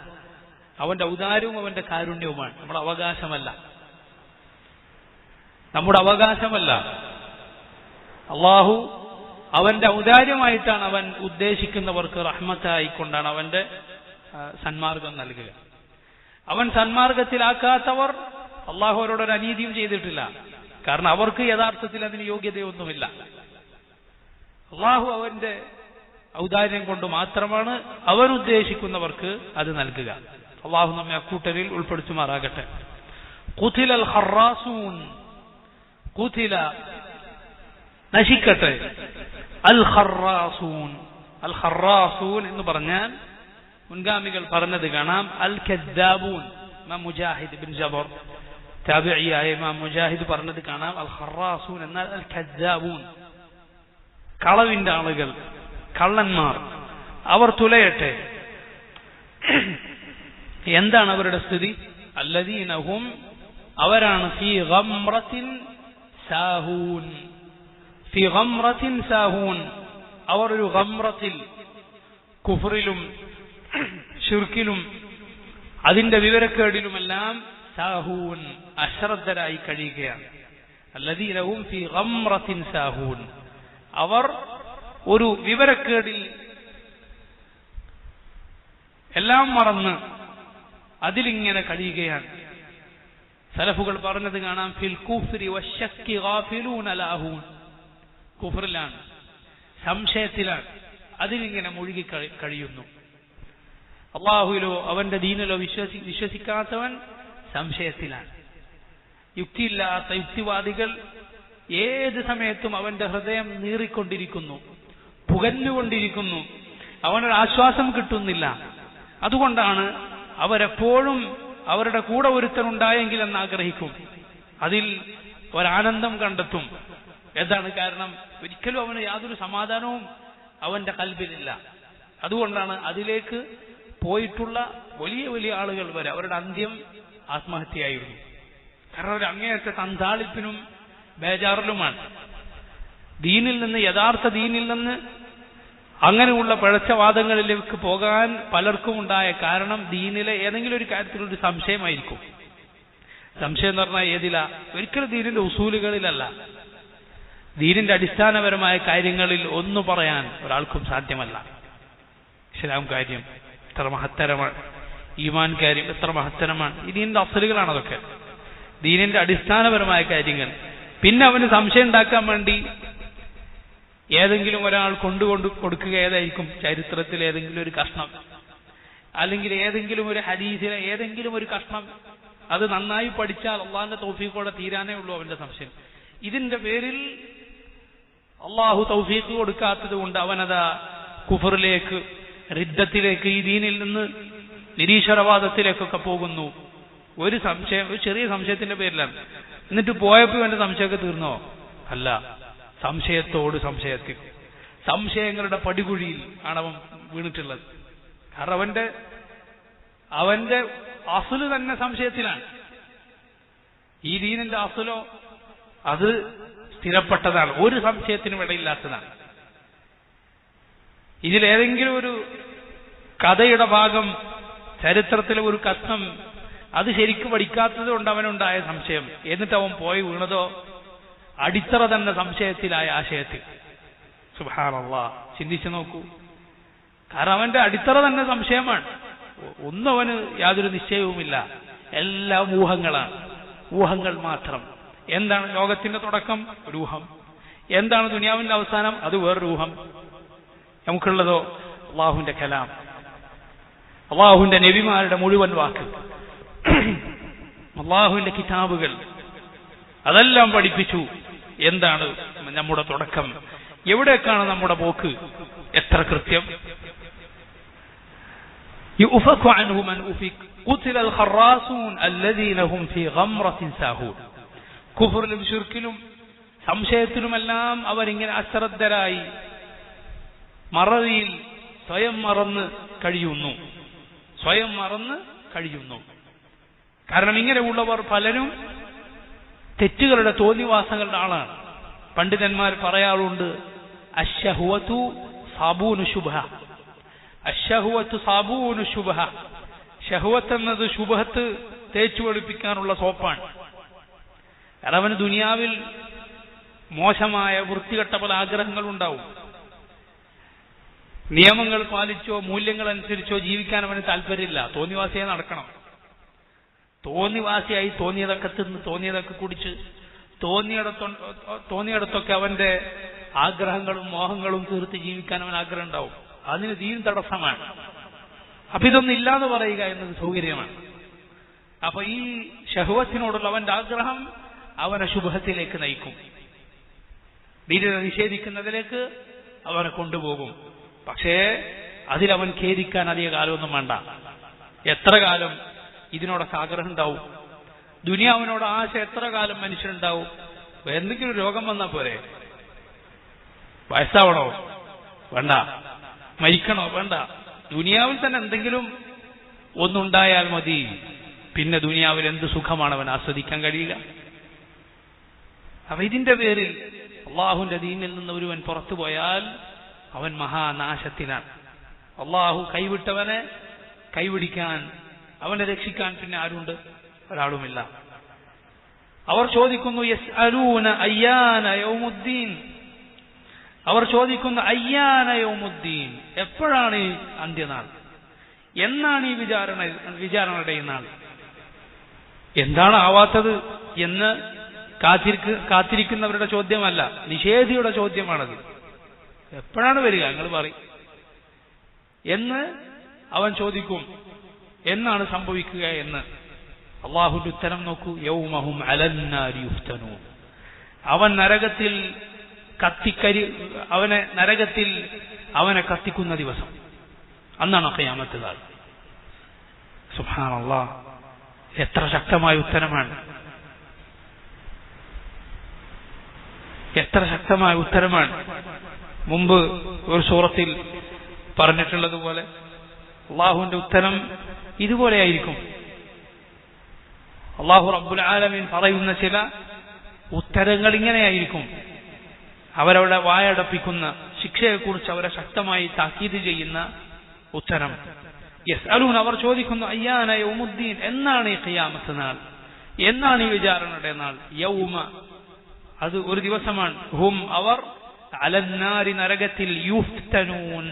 Speaker 1: അവന്റെ ഔദാര്യവും അവന്റെ കാരുണ്യവുമാണ്. നമ്മുടെ അവകാശമല്ല. അള്ളാഹു അവന്റെ ഔദാര്യമായിട്ടാണ് അവൻ ഉദ്ദേശിക്കുന്നവർക്ക് റഹ്മത്തായിക്കൊണ്ടാണ് അവന്റെ സന്മാർഗം നൽകുക. അവൻ സന്മാർഗത്തിലാക്കാത്തവർ അള്ളാഹു അവരോടൊരു അനീതിയും ചെയ്തിട്ടില്ല. കാരണം അവർക്ക് യഥാർത്ഥത്തിൽ അതിന് യോഗ്യതയൊന്നുമില്ല. അള്ളാഹു അവന്റെ ഔദാര്യം കൊണ്ട് മാത്രമാണ് അവൻ ഉദ്ദേശിക്കുന്നവർക്ക് അത് നൽകുക. അള്ളാഹു നമ്മെ അക്കൂട്ടരിൽ ഉൾപ്പെടുത്തുമാറാകട്ടെ. ഖുതിലൽ ഖറാസൂൻ, ഖുതില നശിക്കട്ടെ. അൽ ഖറാസൂൻ, അൽ ഖറാസൂൻ എന്ന് പറഞ്ഞാൽ മുൻഗാമികൾ പറഞ്ഞത് കാണാം അൽ കദ്ദാബൂൻ. ഇമാം മുജാഹിദ് ബിൻ ജബർ താബിഈയായ ഇമാം മുജാഹിദ് പറഞ്ഞത് കാണാം അൽ ഖറാസൂൻ എന്നാൽ അൽ കദ്ദാബൂൻ, കളവിന്റെ ആളുകൾ, കള്ളന്മാർ. അവർ തുലയട്ടെ. എന്താണ് അവരുടെ സ്ഥിതി? അല്ലദീന ഹും, അവരാണ് ഫീ ഗംറത്തിൻ സാഹൂൻ, ഫീ ഗംറത്തിൻ സാഹൂൻ, അവർ ഒരു ഗംറത്തിൽ, കുഫറിലും ശിർക്കിലും അതിന്റെ വിവരക്കേടിലുമെല്ലാം സാഹൂൻ, അശ്രദ്ധരായി കഴിയുകയാണ്. അല്ലദീന ഹും ഫീ ഗംറത്തിൻ സാഹൂൻ, അവർ ഒരു വിവരക്കേടിൽ എല്ലാം മറന്ന് അതിലിങ്ങനെ കഴിയുകയാണ്. സലഫുകൾ പറഞ്ഞത് കാണാം ഫിൽ കുഫ്രി വശക്കി ഗാഫിലൂന ലാഹൂൻ, കുഫറിലാണ്, സംശയത്തിലാണ്, അതിലിങ്ങനെ മുഴുകി കഴിയുന്നു. അള്ളാഹുവിലോ അവന്റെ ദീനിലോ വിശ്വസിക്കാത്തവൻ സംശയത്തിലാണ്. യുക്തിയില്ലാത്ത യുക്തിവാദികൾ ഏത് സമയത്തും അവന്റെ ഹൃദയം നീറിക്കൊണ്ടിരിക്കുന്നു, പുകഞ്ഞുകൊണ്ടിരിക്കുന്നു, അവനൊരു ആശ്വാസം കിട്ടുന്നില്ല. അതുകൊണ്ടാണ് അവരെപ്പോഴും അവരുടെ കൂടെ ഒരുത്തനുണ്ടായെങ്കിൽ എന്ന് ആഗ്രഹിക്കും, അതിൽ ഒരാനന്ദം കണ്ടെത്തും. എന്താണ് കാരണം? ഒരിക്കലും അവന് യാതൊരു സമാധാനവും അവന്റെ കൽബിലില്ല. അതുകൊണ്ടാണ് അതിലേക്ക് പോയിട്ടുള്ള വലിയ വലിയ ആളുകൾ വരെ അവരുടെ അന്ത്യം ആത്മഹത്യയായിരുന്നു. കാരണം ഒരു അങ്ങേയറ്റ തന്താളിപ്പിനും ബേജാറിലുമാണ്. ദീനിൽ നിന്ന്, യഥാർത്ഥ ദീനിൽ നിന്ന് അങ്ങനെയുള്ള പിഴച്ച വാദങ്ങളിലേക്ക് പോകാൻ പലർക്കും ഉണ്ടായ കാരണം ദീനിലെ ഏതെങ്കിലും ഒരു കാര്യത്തിലൊരു സംശയമായിരിക്കും. സംശയം എന്ന് പറഞ്ഞാൽ ഏതിലാ? ഒരിക്കലും ദീനിന്റെ ഉസൂലുകളിലല്ല. ദീനിന്റെ അടിസ്ഥാനപരമായ കാര്യങ്ങളിൽ ഒന്നു പറയാൻ ഒരാൾക്കും സാധ്യമല്ല. ഇസ്ലാം കാര്യം എത്ര മഹത്തരമാണ്, ഈമാൻ കാര്യം എത്ര മഹത്തരമാണ്. ഈ ദീനിന്റെ അസലുകളാണ് അതൊക്കെ, ദീനിന്റെ അടിസ്ഥാനപരമായ കാര്യങ്ങൾ. പിന്നെ അവന് സംശയം ഉണ്ടാക്കാൻ വേണ്ടി ഏതെങ്കിലും ഒരാൾ കൊടുക്കുക ഏതായിരിക്കും? ചരിത്രത്തിൽ ഏതെങ്കിലും ഒരു കഷ്ണം, അല്ലെങ്കിൽ ഏതെങ്കിലും ഒരു ഹദീസിലെ ഏതെങ്കിലും ഒരു കഷ്ണം. അത് നന്നായി പഠിച്ചാൽ അള്ളാഹിന്റെ തൗഫീഖോടെ തീരാനേ ഉള്ളൂ അവന്റെ സംശയം. ഇതിന്റെ പേരിൽ അള്ളാഹു തൗഫീഖ് കൊടുക്കാത്തത് കൊണ്ട് അവനതാ കുഫറിലേക്ക്, റിദ്ദത്തിലേക്ക്, ഈ ദീനിൽ നിന്ന് നിരീശ്വരവാദത്തിലേക്കൊക്കെ പോകുന്നു. ഒരു സംശയം, ഒരു ചെറിയ സംശയത്തിന്റെ പേരിലാണ്. എന്നിട്ട് പോയപ്പോൾ എന്റെ സംശയമൊക്കെ തീർന്നോ? അല്ല, സംശയത്തോട് സംശയത്തിൽ, സംശയങ്ങളുടെ പടികുഴിയിൽ ആണ് അവൻ വീണിട്ടുള്ളത്. കാരണം അവന്റെ അസുല് തന്നെ സംശയത്തിലാണ്. ഈ ദീനിന്റെ അസുലോ അത് സ്ഥിരപ്പെട്ടതാണ്, ഒരു സംശയത്തിനും ഇടയില്ലാത്തതാണ്. ഇതിലേതെങ്കിലും ഒരു കഥയുടെ ഭാഗം, ചരിത്രത്തിലെ ഒരു കഷ്ണം അത് ശരിക്കും പഠിക്കാത്തത് കൊണ്ട് അവനുണ്ടായ സംശയം. എന്നിട്ട് അവൻ പോയി വീണതോ അടിത്തറ തന്നെ സംശയത്തിലായ ആശയത്തിൽ. സുബ്ഹാനല്ലാഹ്, ചിന്തിച്ചു നോക്കൂ. കാരണം അവന്റെ അടിത്തറ തന്നെ സംശയമാണ്. ഒന്നും അവന് യാതൊരു നിശ്ചയവുമില്ല, എല്ലാം ഊഹങ്ങളാണ്, ഊഹങ്ങൾ മാത്രം. എന്താണ് ലോകത്തിന്റെ തുടക്കം? ഒരു ഊഹം. എന്താണ് ദുനിയാവിന്റെ അവസാനം? അത് വേറൊരു ഊഹം. നമുക്കുള്ളതോ അള്ളാഹുവിന്റെ കലാം, അള്ളാഹുവിന്റെ നബിമാരുടെ മുഴുവൻ വാക്ക്, അള്ളാഹുവിന്റെ കിതാബുകൾ, അതെല്ലാം പഠിപ്പിച്ചു. എന്താണ് നമ്മുടെ തുടക്കം? എവിടേക്കാണ് നമ്മുടെ പോക്ക്? എത്ര കൃത്യം! يؤفك عنه من أفك قتل الخراصون الذين هم في غمرة ساهون. കുഫറിലും ശിർക്കിലും സംശയത്തിലുമെല്ലാം അവരിങ്ങനെ അശ്രദ്ധരായി മറവിയിൽ സ്വയം മറന്ന് കഴിയുന്നു. കാരണം ഇങ്ങനെയുള്ളവർ പലരും തെറ്റുകളുടെ, തോന്നിവാസങ്ങളുടെ ആളാണ്. പണ്ഡിതന്മാർ പറയാറുണ്ട്, അശ്ശഹ്വതു സാബൂനു ശുബ്ഹ, അശ്ശഹ്വതു സാബൂനു ശുബ്ഹ. ശഹ്വത്ത് എന്നത് ശുബ്ഹത്ത് തേച്ചു വെളുപ്പിക്കാനുള്ള സോപ്പാണ്. കാരണം അവന് ദുനിയാവിൽ മോശമായ വൃത്തികെട്ട പല ആഗ്രഹങ്ങളുണ്ടാവും. നിയമങ്ങൾ പാലിച്ചോ മൂല്യങ്ങൾ അനുസരിച്ചോ ജീവിക്കാൻ അവന് താല്പര്യമില്ല. തോന്നിവാസിയായി നടക്കണം. തോന്നിവാസിയായി തോന്നിയതൊക്കെ തിന്ന്, തോന്നിയതൊക്കെ കുടിച്ച്, തോന്നിയിടത്തൊക്കെ അവന്റെ ആഗ്രഹങ്ങളും മോഹങ്ങളും തീർത്ത് ജീവിക്കാൻ അവൻ ആഗ്രഹം ഉണ്ടാവും. അതിന് ദീൻ തടസ്സമാണ്. അപ്പൊ ഇതൊന്നും ഇല്ലാതെ പറയുക എന്നത് സൗകര്യമാണ്. അപ്പൊ ഈ ശഹ്വത്തിനോടുള്ള അവന്റെ ആഗ്രഹം അവനെ ശുഭത്തിലേക്ക് നയിക്കും, ദീനിനെ നിഷേധിക്കുന്നതിലേക്ക് അവനെ കൊണ്ടുപോകും. പക്ഷേ അതിലവൻ ഖേദിക്കാൻ അധിക കാലമൊന്നും വേണ്ട. എത്ര കാലം ഇതിനോടൊക്കെ ആഗ്രഹം ഉണ്ടാവും? ദുനിയാവിനോട് ആശ എത്ര കാലം മനുഷ്യനുണ്ടാവും? എന്തെങ്കിലും രോഗം വന്നാൽ പോരെ? വയസ്സാവണോ? വേണ്ട. മരിക്കണോ? വേണ്ട. ദുനിയാവിൽ തന്നെ എന്തെങ്കിലും ഒന്നുണ്ടായാൽ മതി. പിന്നെ ദുനിയാവിൽ എന്ത് സുഖമാണ് അവൻ ആസ്വദിക്കാൻ കഴിയുക? അപ്പൊ ഇതിന്റെ പേരിൽ അള്ളാഹുവിന്റെ ദീനിൽ നിന്ന് ഒരുവൻ പുറത്തു പോയാൽ അവൻ മഹാനാശത്തിലാണ്. അള്ളാഹു കൈവിട്ടവനെ കൈപിടിക്കാൻ, അവനെ രക്ഷിക്കാൻ പിന്നെ ആരുണ്ട്? ഒരാളുമില്ല. അവർ ചോദിക്കുന്നു, യസ്അലൂന അയ്യാന യൗമുദ്ദീൻ. അവർ ചോദിക്കുന്നു, അയ്യാന യൗമുദ്ദീൻ, എപ്പോഴാണ് ഈ അന്ത്യനാൾ? എന്നാണ് ഈ വിചാരണയുടെ നാൾ? എന്താണ് ആവാത്തത് എന്ന് കാത്തിരിക്കുന്നവരുടെ ചോദ്യമല്ല, നിഷേധിയുടെ ചോദ്യമാണത്. എപ്പോഴാണ് വരിക? നിങ്ങൾ പറയും എന്ന് അവൻ ചോദിക്കും. എന്നാണ് സംഭവിക്കുക എന്ന്. അള്ളാഹുവിന്റെ ഉത്തരം നോക്കൂ, യൗമഹും അലന്നാരി യുഫ്തനൂൻ. അവൻ നരകത്തിൽ അവനെ കത്തിക്കുന്ന ദിവസം, അന്നാണ് ഖിയാമത്ത് നാൾ. സുബ്ഹാനല്ലാഹ്, എത്ര ശക്തമായ ഉത്തരമാണ്! എത്ര ശക്തമായ ഉത്തരമാണ്! മുമ്പ് ഒരു സൂറത്തിൽ പറഞ്ഞിട്ടുള്ളതുപോലെ അള്ളാഹുവിന്റെ ഉത്തരം ഇതുപോലെയായിരിക്കും. അള്ളാഹു റബ്ബുൽ ആലമീൻ പറയുന്ന ചില ഉത്തരങ്ങൾ ഇങ്ങനെയായിരിക്കും. അവരവിടെ വായടപ്പിക്കുന്ന ശിക്ഷയെക്കുറിച്ച് അവരെ ശക്തമായി താക്കീത് ചെയ്യുന്ന ഉത്തരം. യസ്അലൂൻ, അവർ ചോദിക്കുന്നു, അയ്യാന യൗമുദ്ദീൻ, എന്നാണ് ഈ ഖിയാമത്ത് നാൾ, എന്നാണ് ഈ വിചാരണയുടെ നാൾ. യൗമ, അത് ഒരു ദിവസമാണ്. ഹും, അവർ അലന്നാരി, നരകത്തിൽ, യുഫ്തനൂൻ,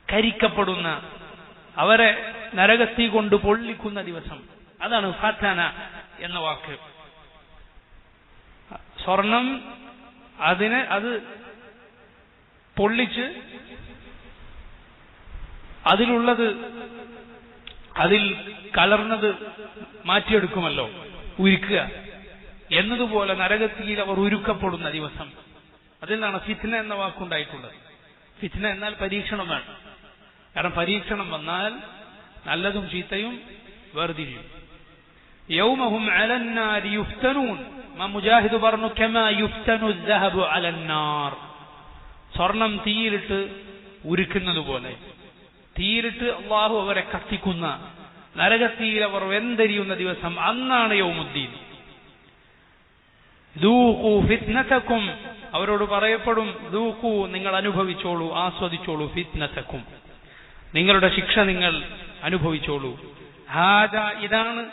Speaker 1: കരിക്കപ്പെടുന്ന, അവരെ നരകത്തീ കൊണ്ട് പൊള്ളിക്കുന്ന ദിവസം. അതാണ് ഫതന എന്ന വാക്ക്. സ്വർണം അത് പൊള്ളിച്ച് അതിൽ കലർന്നത് മാറ്റിയെടുക്കുമല്ലോ, ഉരുക്കുക എന്നതുപോലെ നരകത്തിയിൽ അവർ ഉരുക്കപ്പെടുന്ന ദിവസം. അതിൽ നിന്നാണ് ഫിത്ന എന്ന വാക്കുണ്ടായിട്ടുള്ളത്. ഫിത്ന എന്നാൽ പരീക്ഷണമാണ്. കാരണം പരീക്ഷണം വന്നാൽ നല്ലതും ചീത്തയും വേർതിരിയും. യൗമഹും അലന്നാരി യുഫ്തനൂൻ, മുജാഹിദ് പറഞ്ഞു, കമാ യുഫ്തനു الذهب على النار, സ്വർണം തീയിലിട്ട് ഉരുക്കുന്നത് പോലെ, തീയിലിട്ട് അള്ളാഹു അവരെ കത്തിക്കുന്ന, നരകത്തീയിൽ അവർ വെന്തെരിയുന്ന ദിവസം, അന്നാണ് യൗമുദ്ദീൻ. ദൂഖു ഫിത്നതകും, അവരോട് പറയപ്പെടും, ദൂഖു, നിങ്ങൾ അനുഭവിച്ചോളൂ, ആസ്വദിച്ചോളൂ, ഫിത്നതകും, നിങ്ങളുടെ ശിക്ഷ നിങ്ങൾ അനുഭവിച്ചോളൂ. ഹാദാ, ഇതാണ്,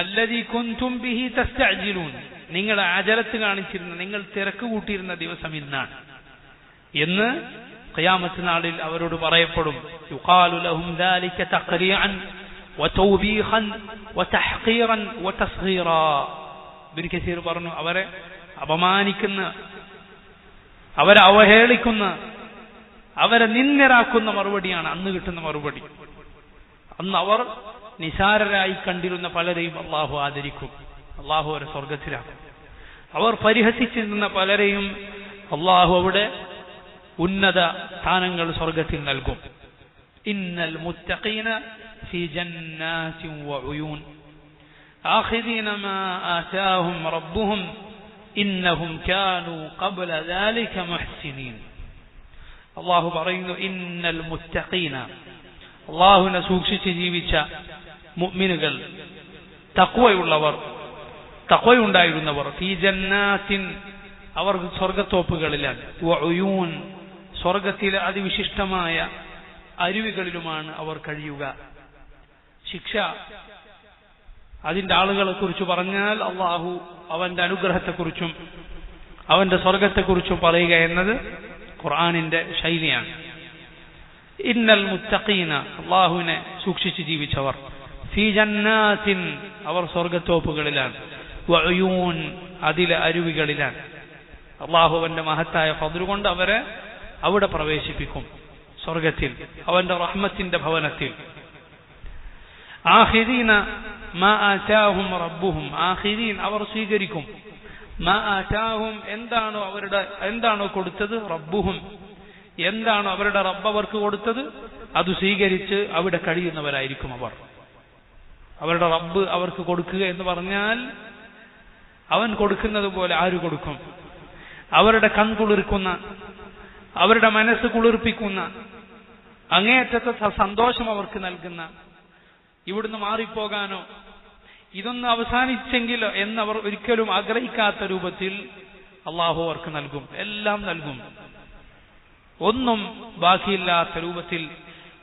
Speaker 1: അല്ലദീ കുൻതും ബിഹി തസ്തഅജിലൂൻ, നിങ്ങൾ അജലത്ത് കാണിച്ചിരുന്ന, നിങ്ങൾ തിരക്ക് കൂട്ടിയിരുന്ന ദിവസം ഇന്നാണ് എന്ന് ഖിയാമത്ത് നാളിൽ അവരോട് പറയപ്പെടും. യുഖാലു ലഹും ദാലിക തഖ്രീഅൻ വതൗബീഖൻ വതഹ്ഖീറൻ വതസ്ഗീറാ. ഇബ്നു കസീർ പറഞ്ഞു, അവരെ അപമാനിക്കുന്ന, അവരെ അവഹേളിക്കുന്ന, അവരെ നിന്ദരാക്കുന്ന മറുപടിയാണ് അന്ന് കിട്ടുന്ന മറുപടി. അന്ന് അവർ നിസാരരായി കണ്ടിരുന്ന പലരെയും അള്ളാഹു ആദരിക്കും, അള്ളാഹു അവരെ സ്വർഗത്തിലാക്കും. അവർ പരിഹസിച്ചിരുന്ന പലരെയും അള്ളാഹു അവിടെ ഉന്നത സ്ഥാനങ്ങൾ സ്വർഗത്തിൽ നൽകും. ഇന്നൽ മുത്തഖീന ഫീ ജന്നാതിൻ വഉയൂൻ ആഖിദീന മാ ആതാഹും റബ്ബുഹും ഇന്നഹും കാനൂ ഖബ്ല ദാലിക മുഹ്സിനീൻ. അള്ളാഹു പറയുന്നു, ഇന്നൽ മുത്തഖീന, അള്ളാഹുവിനെ സൂക്ഷിച്ച് ജീവിച്ച മുഅ്മിനുകൾ, തഖ്വയുള്ളവർ, തഖ്വയുണ്ടായിരുന്നവർ, ഫീ ജന്നാത്തിൻ, അവർ സ്വർഗത്തോപ്പുകളിലാണ്, വഉയൂൻ, സ്വർഗത്തിലെ അതിവിശിഷ്ടമായ അരുവികളിലുമാണ് അവർ കഴിയുക. ശിക്ഷ, അതിന്റെ ആളുകളെ കുറിച്ച് പറഞ്ഞാൽ അള്ളാഹു അവന്റെ അനുഗ്രഹത്തെക്കുറിച്ചും അവന്റെ സ്വർഗത്തെക്കുറിച്ചും പറയുക എന്നത് ഖുർആനിന്റെ ശൈലിയാണ്. ഇന്നൽ മുത്തഖീന, അള്ളാഹുവിനെ സൂക്ഷിച്ച് ജീവിച്ചവർ, ഫീ ജന്നാത്തിൻ, അവർ സ്വർഗത്തോപ്പുകളിലാണ്, വഉയൂൻ, അതിലെ അരുവികളിലാണ്. അള്ളാഹു അവന്റെ മഹത്തായ ഫദ്ൽ കൊണ്ട് അവരെ അവിടെ പ്രവേശിപ്പിക്കും, സ്വർഗത്തിൽ, അവന്റെ റഹ്മത്തിന്റെ ഭവനത്തിൽ. ആഖിദീന മാ ആതാഹും റബ്ബുഹും, ആഖിദീൻ, അവർ സ്വീകരിക്കും, മാ ആതാഹും, എന്താണോ കൊടുത്തത്, റബ്ബുഹും, എന്താണോ അവരുടെ റബ്ബ് അവർക്ക് കൊടുത്തത്, അത് സ്വീകരിച്ച് അവിടെ കഴിയുന്നവരായിരിക്കും അവർ. അവരുടെ റബ്ബ് അവർക്ക് കൊടുക്കുക എന്ന് പറഞ്ഞാൽ അവൻ കൊടുക്കുന്നത് പോലെ ആര് കൊടുക്കും? അവരുടെ കൺകുളിർക്കുന്ന, അവരുടെ മനസ്സ് കുളിർപ്പിക്കുന്ന, അങ്ങേയറ്റത്തെ സന്തോഷം അവർക്ക് നൽകുന്ന, ഇവിടുന്ന് മാറിപ്പോകാനോ ഇതൊന്ന് അവസാനിച്ചെങ്കിലോ എന്നവർ ഒരിക്കലും ആഗ്രഹിക്കാത്ത രൂപത്തിൽ അള്ളാഹു അവർക്ക് നൽകും, എല്ലാം നൽകും. ഒന്നും ബാക്കിയില്ലാത്ത രൂപത്തിൽ,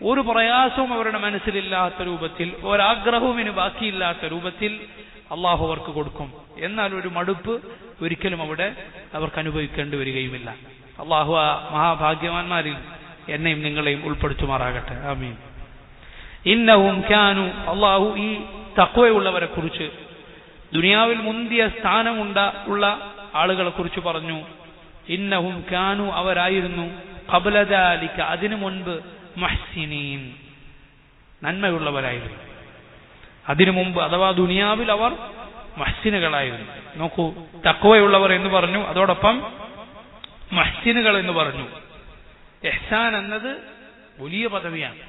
Speaker 1: ഒരു പ്രയാസവും അവരുടെ മനസ്സിലില്ലാത്ത രൂപത്തിൽ, ഒരാഗ്രഹവും ഇനി ബാക്കിയില്ലാത്ത രൂപത്തിൽ അള്ളാഹു അവർക്ക് കൊടുക്കും. എന്നാൽ ഒരു മടുപ്പ് ഒരിക്കലും അവിടെ അവർക്ക് അനുഭവിക്കേണ്ടി വരികയുമില്ല. അള്ളാഹു ആ മഹാഭാഗ്യവാന്മാരിൽ എന്നെയും നിങ്ങളെയും ഉൾപ്പെടുത്തുമാറാകട്ടെ. ആമീൻ. ഇന്നഹും കാനു, അള്ളാഹു ഈ തഖ്വയുള്ളവരെ കുറിച്ച്, ദുനിയാവിൽ മുന്തിയ സ്ഥാനമുള്ള ആളുകളെ കുറിച്ച് പറഞ്ഞു. ഇന്നഹും കാനു, അവരായിരുന്നു, ഖബ്ല ദാലിക, അതിനു മുൻപ്, മുഹ്സിനീൻ, നന്മയുള്ളവരായിരുന്നു. അതിനു മുമ്പ് അഥവാ ദുനിയാവിൽ അവർ മുഹ്സിനുകളായിരുന്നു. നോക്കൂ, തഖ്വയുള്ളവർ എന്ന് പറഞ്ഞു, അതോടൊപ്പം മുഹ്സിനുകൾ എന്ന് പറഞ്ഞു. ഇഹ്സാൻ എന്നത് വലിയ പദവിയാണ്.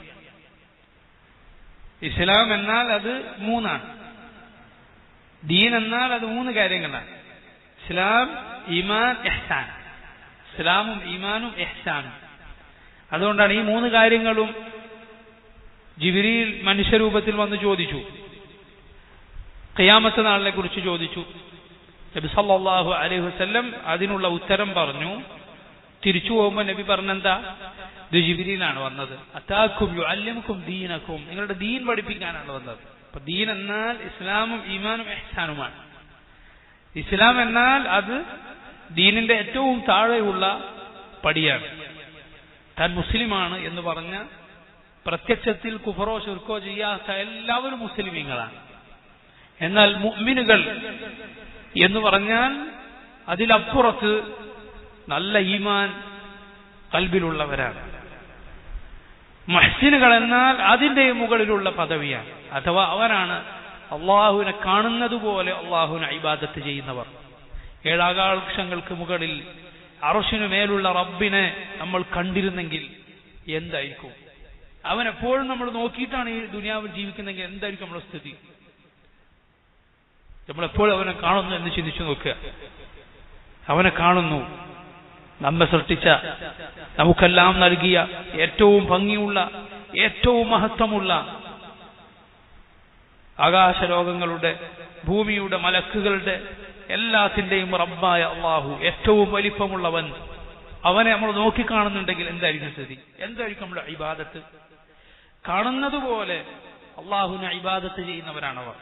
Speaker 1: ഇസ്ലാം എന്നാൽ അത് മൂന്നാണ്, ദീൻ എന്നാൽ അത് മൂന്ന് കാര്യങ്ങളാണ്: ഇസ്ലാം, ഈമാൻ, ഇഹ്സാൻ. ഇസ്ലാമും ഈമാനും ഇഹ്സാനും. അതുകൊണ്ടാണ് ഈ 3 കാര്യങ്ങളും ജിബ്രീൽ മനുഷ്യരൂപത്തിൽ വന്ന് ചോദിച്ചു. ഖിയാമത്ത് നാളിനെ കുറിച്ച് ചോദിച്ചു. നബി സല്ലല്ലാഹു അലൈഹി വസല്ലം അതിനുള്ള ഉത്തരം പറഞ്ഞു. തിരിച്ചു പോകുമ്പോൾ നബി പറഞ്ഞെന്താ? ഇത് ജിബ്രീലാണ് വന്നത്. അതാക്കും യുഅല്ലിമുക്കും ദീനക്കും, നിങ്ങളുടെ ദീൻ പഠിപ്പിക്കാനാണ് വന്നത്. അപ്പൊ ദീൻ എന്നാൽ ഇസ്ലാമും ഈമാനും ഇഹ്സാനുമാണ്. ഇസ്ലാം എന്നാൽ അത് ദീനിന്റെ ഏറ്റവും താഴെയുള്ള പടിയാണ്. താൻ മുസ്ലിമാണ് എന്ന് പറഞ്ഞ പ്രത്യക്ഷത്തിൽ കുഫറോ ശിർക്കോ ചെയ്യാത്ത എല്ലാവരും മുസ്ലിമീങ്ങളാണ്. എന്നാൽ മുഅ്മിനുകൾ എന്ന് പറഞ്ഞാൽ അതിലപ്പുറത്ത് നല്ല ഈമാൻ ഖൽബിലുള്ളവരാണ്. മുഹ്സിനുകൾ എന്നാൽ അതിന്റെ മുകളിലുള്ള പദവിയാണ്. അഥവാ അവരാണ് അള്ളാഹുവിനെ കാണുന്നത് പോലെ അള്ളാഹുവിനെ ഇബാദത്ത് ചെയ്യുന്നവർ. 7 ആകാശങ്ങൾക്ക് മുകളിൽ അർശിനു മേലുള്ള റബ്ബിനെ നമ്മൾ കണ്ടിരുന്നെങ്കിൽ എന്തായിരിക്കും? അവനെപ്പോഴും നമ്മൾ നോക്കിയിട്ടാണ് ഈ ദുനിയാവിൽ ജീവിക്കുന്നെങ്കിൽ എന്തായിരിക്കും നമ്മുടെ സ്ഥിതി? നമ്മളെപ്പോഴും അവനെ കാണുന്നു എന്ന് ചിന്തിച്ചു നോക്കുക. അവനെ കാണുന്നു, നമ്മെ സൃഷ്ടിച്ച, നമുക്കെല്ലാം നൽകിയ, ഏറ്റവും ഭംഗിയുള്ള, ഏറ്റവും മഹത്വമുള്ള ആകാശലോകങ്ങളുടെ, ഭൂമിയുടെ, മലക്കുകളുടെ എല്ലാത്തിന്റെയും റബ്ബായ അള്ളാഹു, ഏറ്റവും വലിപ്പമുള്ളവൻ, അവനെ നമ്മൾ നോക്കിക്കാണുന്നുണ്ടെങ്കിൽ എന്തായിരിക്കും സ്ഥിതി? എന്തായിരിക്കും നമ്മുടെ ഇബാദത്ത്? കാണുന്നത് പോലെ അള്ളാഹുവിനെ ഇബാദത്ത് ചെയ്യുന്നവരാണവർ.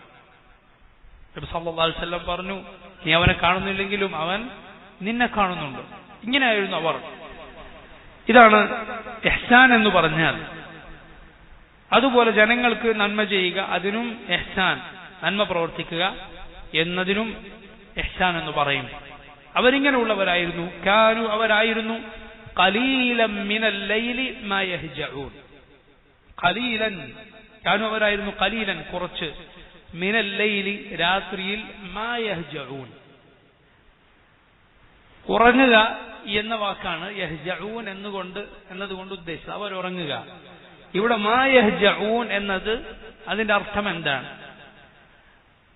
Speaker 1: നബി സല്ലല്ലാഹു അലൈഹി വസല്ലം പറഞ്ഞു, നീ അവനെ കാണുന്നില്ലെങ്കിലും അവൻ നിന്നെ കാണുന്നുണ്ട്. ഇങ്ങനെയായിരുന്നു അവർ. ഇതാണ് ഇഹ്സാൻ എന്ന് പറഞ്ഞാൽ. അതുപോലെ ജനങ്ങൾക്ക് നന്മ ചെയ്യുക, അതിനും ഇഹ്സാൻ, നന്മ പ്രവർത്തിക്കുക എന്നതിനും ഇഹ്സാൻ എന്ന് പറയും. അവരിങ്ങനെയുള്ളവരായിരുന്നു. കാനു, അവരായിരുന്നു ഖലീലൻ മിനൽ ലൈലി മാ യഹ്ജഊൻ. ഖലീലൻ, കാനു അവരായിരുന്നു ഖലീലൻ കുറച്ച്, മിനൽ ലൈലി രാത്രിയിൽ, മാ യഹ്ജഊൻ ഉറങ്ങുക എന്ന വാക്കാണ് യഹ്ജഊൻ എന്നതുകൊണ്ട് ഉദ്ദേശിച്ചത്. അവർ ഉറങ്ങുക. ഇവിടെ മാ യഹ്ജഊൻ എന്നത് അതിന്റെ അർത്ഥം എന്താണ്?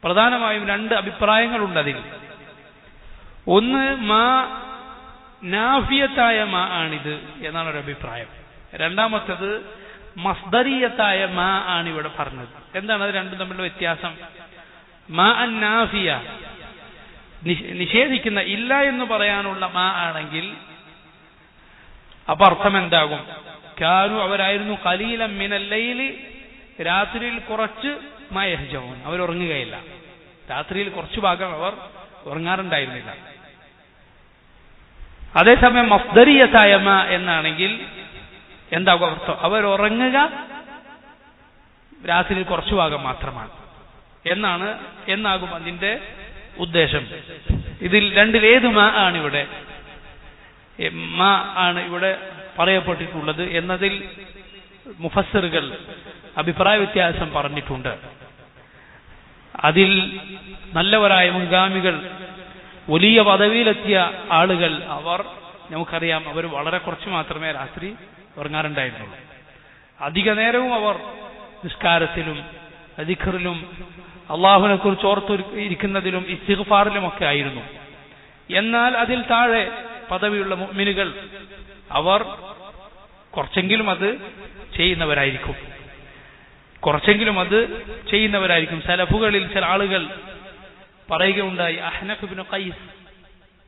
Speaker 1: പ്രധാനമായും 2 അഭിപ്രായങ്ങളുണ്ട് അതിൽ. ഒന്ന്, മാ നാഫിയത്തായ മാ ആണിത് എന്നാണ് ഒരു അഭിപ്രായം. രണ്ടാമത്തത് മസ്ദരിയത്തായ മാ ആണ് ഇവിടെ പറഞ്ഞത്. എന്താണ് അത് രണ്ടും തമ്മിലുള്ള വ്യത്യാസം? മാ അൻ നാഫിയ, നിഷേധിക്കുന്ന, ഇല്ല എന്ന് പറയാനുള്ള മാ ആണെങ്കിൽ അപ്പൊ അർത്ഥം എന്താകും? കാനു അവരായിരുന്നു ഖലീലൻ മിനൽ ലൈലി, രാത്രിയിൽ കുറച്ച്, മാ യഹ്ജഊൻ അവർ ഉറങ്ങുകയില്ല. രാത്രിയിൽ കുറച്ചു ഭാഗം അവർ ഉറങ്ങാറുണ്ടായിരുന്നില്ല. അതേസമയം മസ്ദരിയത്തായ മാ എന്നാണെങ്കിൽ എന്താകും അർത്ഥം? അവർ ഉറങ്ങുക രാത്രിയിൽ കുറച്ചു ഭാഗം മാത്രമാണ് എന്നാകും അതിന്റെ ഉദ്ദേശം. ഇതിൽ രണ്ടിലേത് മാ ആണ് ഇവിടെ പറയപ്പെട്ടിട്ടുള്ളത് എന്നതിൽ മുഫസ്സിറുകൾ അഭിപ്രായ വ്യത്യാസം പറഞ്ഞിട്ടുണ്ട്. അതിൽ നല്ലവരായ മുൻഗാമികൾ, വലിയ പദവിയിലെത്തിയ ആളുകൾ, അവർ നമുക്കറിയാം അവർ വളരെ കുറച്ച് മാത്രമേ രാത്രി ഉറങ്ങാറുണ്ടായിരുന്നുള്ളൂ. അധിക നേരവും അവർ നിസ്കാരത്തിലും ദിക്റിലും അള്ളാഹുവിനെ കുറിച്ച് ഓർത്തിരിക്കുന്നതിലും ഇസ്തിഗ്ഫാറിലുമൊക്കെ ആയിരുന്നു. എന്നാൽ അതിൽ താഴെ പദവിയുള്ള മുഅ്മിനുകൾ അവർ കുറച്ചെങ്കിലും അത് ചെയ്യുന്നവരായിരിക്കും. സലഫുകളിൽ ചില ആളുകൾ പറയുകയുണ്ടായി. അഹ്നഫ് ഇബ്നു ഖൈസ്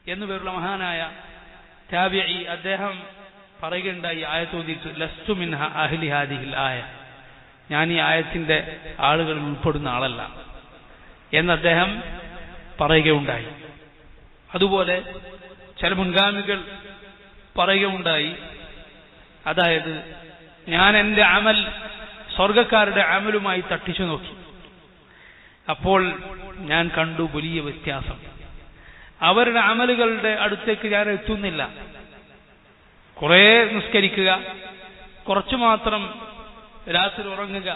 Speaker 1: എന്നു പേരുള്ള മഹാനായ താബിഈ, അദ്ദേഹം പറയുകയുണ്ടായി, ആയത്ത് ഓതിയിട്ട്, ലസ്തു മിൻ അഹ്ലി ഹാദിഹിൽ ആയ, ഞാൻ ഈ ആയത്തിന്റെ ആളുകളിൽ ഉൾപ്പെടുന്ന ആളല്ല എന്ന് അദ്ദേഹം പറയുകയുണ്ടായി. അതുപോലെ ചില മുൻഗാമികൾ പറയുകയുണ്ടായി, അതായത് ഞാൻ എന്റെ അമൽ സ്വർഗക്കാരുടെ അമലുമായി തട്ടിച്ചു നോക്കി. അപ്പോൾ ഞാൻ കണ്ടു വലിയ വ്യത്യാസം. അവരുടെ അമലുകളുടെ അടുത്തേക്ക് ഞാൻ എത്തുന്നില്ല. കുറെ നിസ്കരിക്കുക, കുറച്ചു മാത്രം രാത്രി ഉറങ്ങുക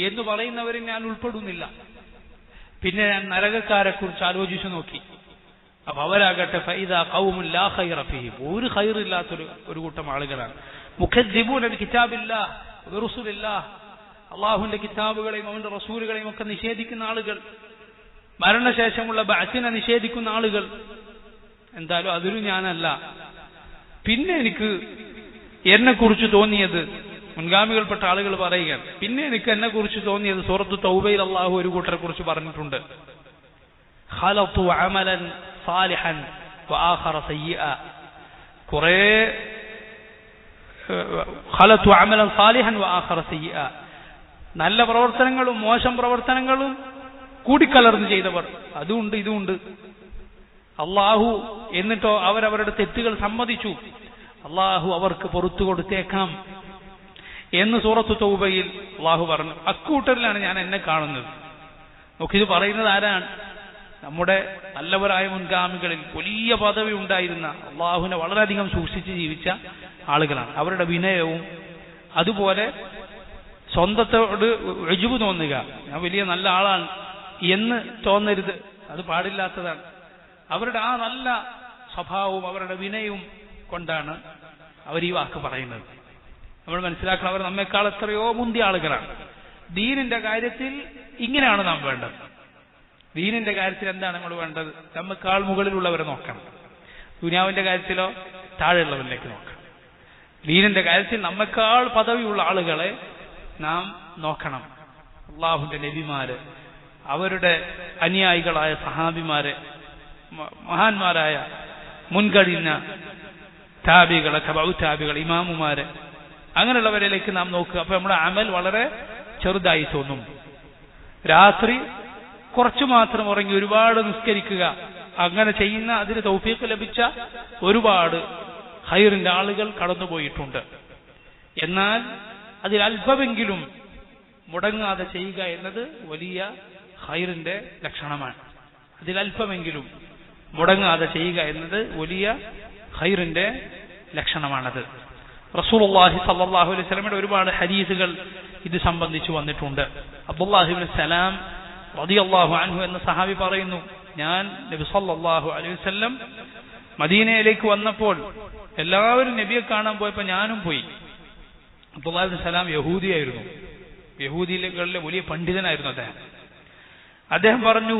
Speaker 1: എന്ന് പറയുന്നവരിൽ ഞാൻ ഉൾപ്പെടുന്നില്ല. പിന്നെ ഞാൻ നരകക്കാരെ കുറിച്ച് ആലോചിച്ചു നോക്കി. അപ്പൊ അവരാകട്ടെ ഫൈദാ ഖൗമുൻ ലാ ഖൈറ ഫീഹിം, ഒരു ഖൈറില്ലാത്തൊരു കൂട്ടം ആളുകളാണ്. മുഖദ്ദിബൂന ബികിതാബില്ലാഹ് വറസൂലില്ലാഹ്, അള്ളാഹുവിന്റെ കിതാബുകളെയും അവന്റെ റസൂലുകളെയും ഒക്കെ നിഷേധിക്കുന്ന ആളുകൾ, മരണശേഷമുള്ള ബഅസിനെ നിഷേധിക്കുന്ന ആളുകൾ. എന്തായാലും അതൊരു ഞാനല്ല. പിന്നെ എനിക്ക് എന്നെ കുറിച്ച് തോന്നിയത്, മുൻഗാമികൾപ്പെട്ട ആളുകൾ പറയുകയാണ്, പിന്നെ എനിക്ക് എന്നെ കുറിച്ച് തോന്നിയത് സൂറത്ത് തൗബയിൽ അള്ളാഹു ഒരു കൂട്ടരെ കുറിച്ച് പറഞ്ഞിട്ടുണ്ട്, ഖലതു അമലൻ സാലിഹൻ വആഖറ സയ്യിഅ. കുറേ ഖലതു അമലൻ സാലിഹൻ വആഖറ സയ്യിഅ, നല്ല പ്രവർത്തനങ്ങളും മോശം പ്രവർത്തനങ്ങളും കൂടിക്കലർന്ന് ചെയ്തവർ, അതുണ്ട് ഇതുമുണ്ട്. അള്ളാഹു എന്നിട്ടോ അവരവരുടെ തെറ്റുകൾ സമ്മതിച്ചു, അള്ളാഹു അവർക്ക് പുറത്തു കൊടുത്തേക്കാം എന്ന് സൂറത്തു തൗബയിൽ അള്ളാഹു പറഞ്ഞു. അക്കൂട്ടരിലാണ് ഞാൻ എന്നെ കാണുന്നത്. നോക്കിത് പറയുന്നത് ആരാണ്? നമ്മുടെ നല്ലവരായ മുൻഗാമികളിൽ വലിയ പദവി ഉണ്ടായിരുന്ന, അള്ളാഹുവിനെ വളരെയധികം സൂക്ഷിച്ച് ജീവിച്ച ആളുകളാണ്. അവരുടെ വിനയവും അതുപോലെ സ്വന്തത്തോട് ഉജ്ബ് തോന്നുക, ഞാൻ വലിയ നല്ല ആളാണ് എന്ന് തോന്നരുത്, അത് പാടില്ലാത്തതാണ്. അവരുടെ ആ നല്ല സ്വഭാവവും അവരുടെ വിനയവും കൊണ്ടാണ് അവർ ഈ വാക്ക് പറയുന്നത്. നമ്മൾ മനസ്സിലാക്കണം, അവർ നമ്മെക്കാൾ എത്രയോ മുന്തിയ ആളുകളാണ്. ദീനിന്റെ കാര്യത്തിൽ ഇങ്ങനെയാണ് നാം വേണ്ടത്. ദീനിന്റെ കാര്യത്തിൽ എന്താണ് നമ്മൾ വേണ്ടത്? നമ്മെക്കാൾ മുകളിലുള്ളവരെ നോക്കണം. ദുനിയാവിന്റെ കാര്യത്തിലോ താഴെയുള്ളവരിലേക്ക് നോക്കണം. ദീനിന്റെ കാര്യത്തിൽ നമ്മെക്കാൾ പദവിയുള്ള ആളുകളെ നാം നോക്കണം. അള്ളാഹുവിന്റെ നബിമാര്, അവരുടെ അനുയായികളായ സഹാബിമാരെ, മഹാന്മാരായ മുൻകഴിഞ്ഞ താബികളെ, തബഉ താബികൾ, ഇമാമുമാരെ, അങ്ങനെയുള്ളവരിലേക്ക് നാം നോക്കുക. അപ്പൊ നമ്മുടെ അമൽ വളരെ ചെറുതായി തോന്നും. രാത്രി കുറച്ചു മാത്രം ഉറങ്ങി ഒരുപാട് നിസ്കരിക്കുക, അങ്ങനെ ചെയ്യുന്ന അതിന് തൗഫീഖ് ലഭിച്ച ഒരുപാട് ഖൈറിന്റെ ആളുകൾ കടന്നുപോയിട്ടുണ്ട്. എന്നാൽ അതിൽ അല്പമെങ്കിലും മുടങ്ങാതെ ചെയ്യുക എന്നത് വലിയ ഖൈറിന്റെ ലക്ഷണമാണ്. അതിലല്പമെങ്കിലും മുടങ്ങാതെ ചെയ്യുക എന്നത് വലിയ ഖൈറിന്റെ ലക്ഷണമാണത്. റസൂലുള്ളാഹി സ്വല്ലല്ലാഹു അലൈഹി വസല്ലമയുടെ ഒരുപാട് ഹദീസുകൾ ഇത് സംബന്ധിച്ച് വന്നിട്ടുണ്ട്. അബ്ദുല്ലാഹി ഇബ്നു സലാം റളിയല്ലാഹു അൻഹു എന്ന സഹാബി പറയുന്നു, ഞാൻ നബി സല്ലല്ലാഹു അലൈഹി വസല്ലം മദീനയിലേക്ക് വന്നപ്പോൾ എല്ലാവരും നബിയെ കാണാൻ പോയപ്പോൾ ഞാനും പോയി. അബ്ദുല്ലാഹി ഇബ്നു സലാം യഹൂദിയായിരുന്നു, യഹൂദികളിലെ വലിയ പണ്ഡിതനായിരുന്നു അദ്ദേഹം. അദ്ദേഹം പറഞ്ഞു,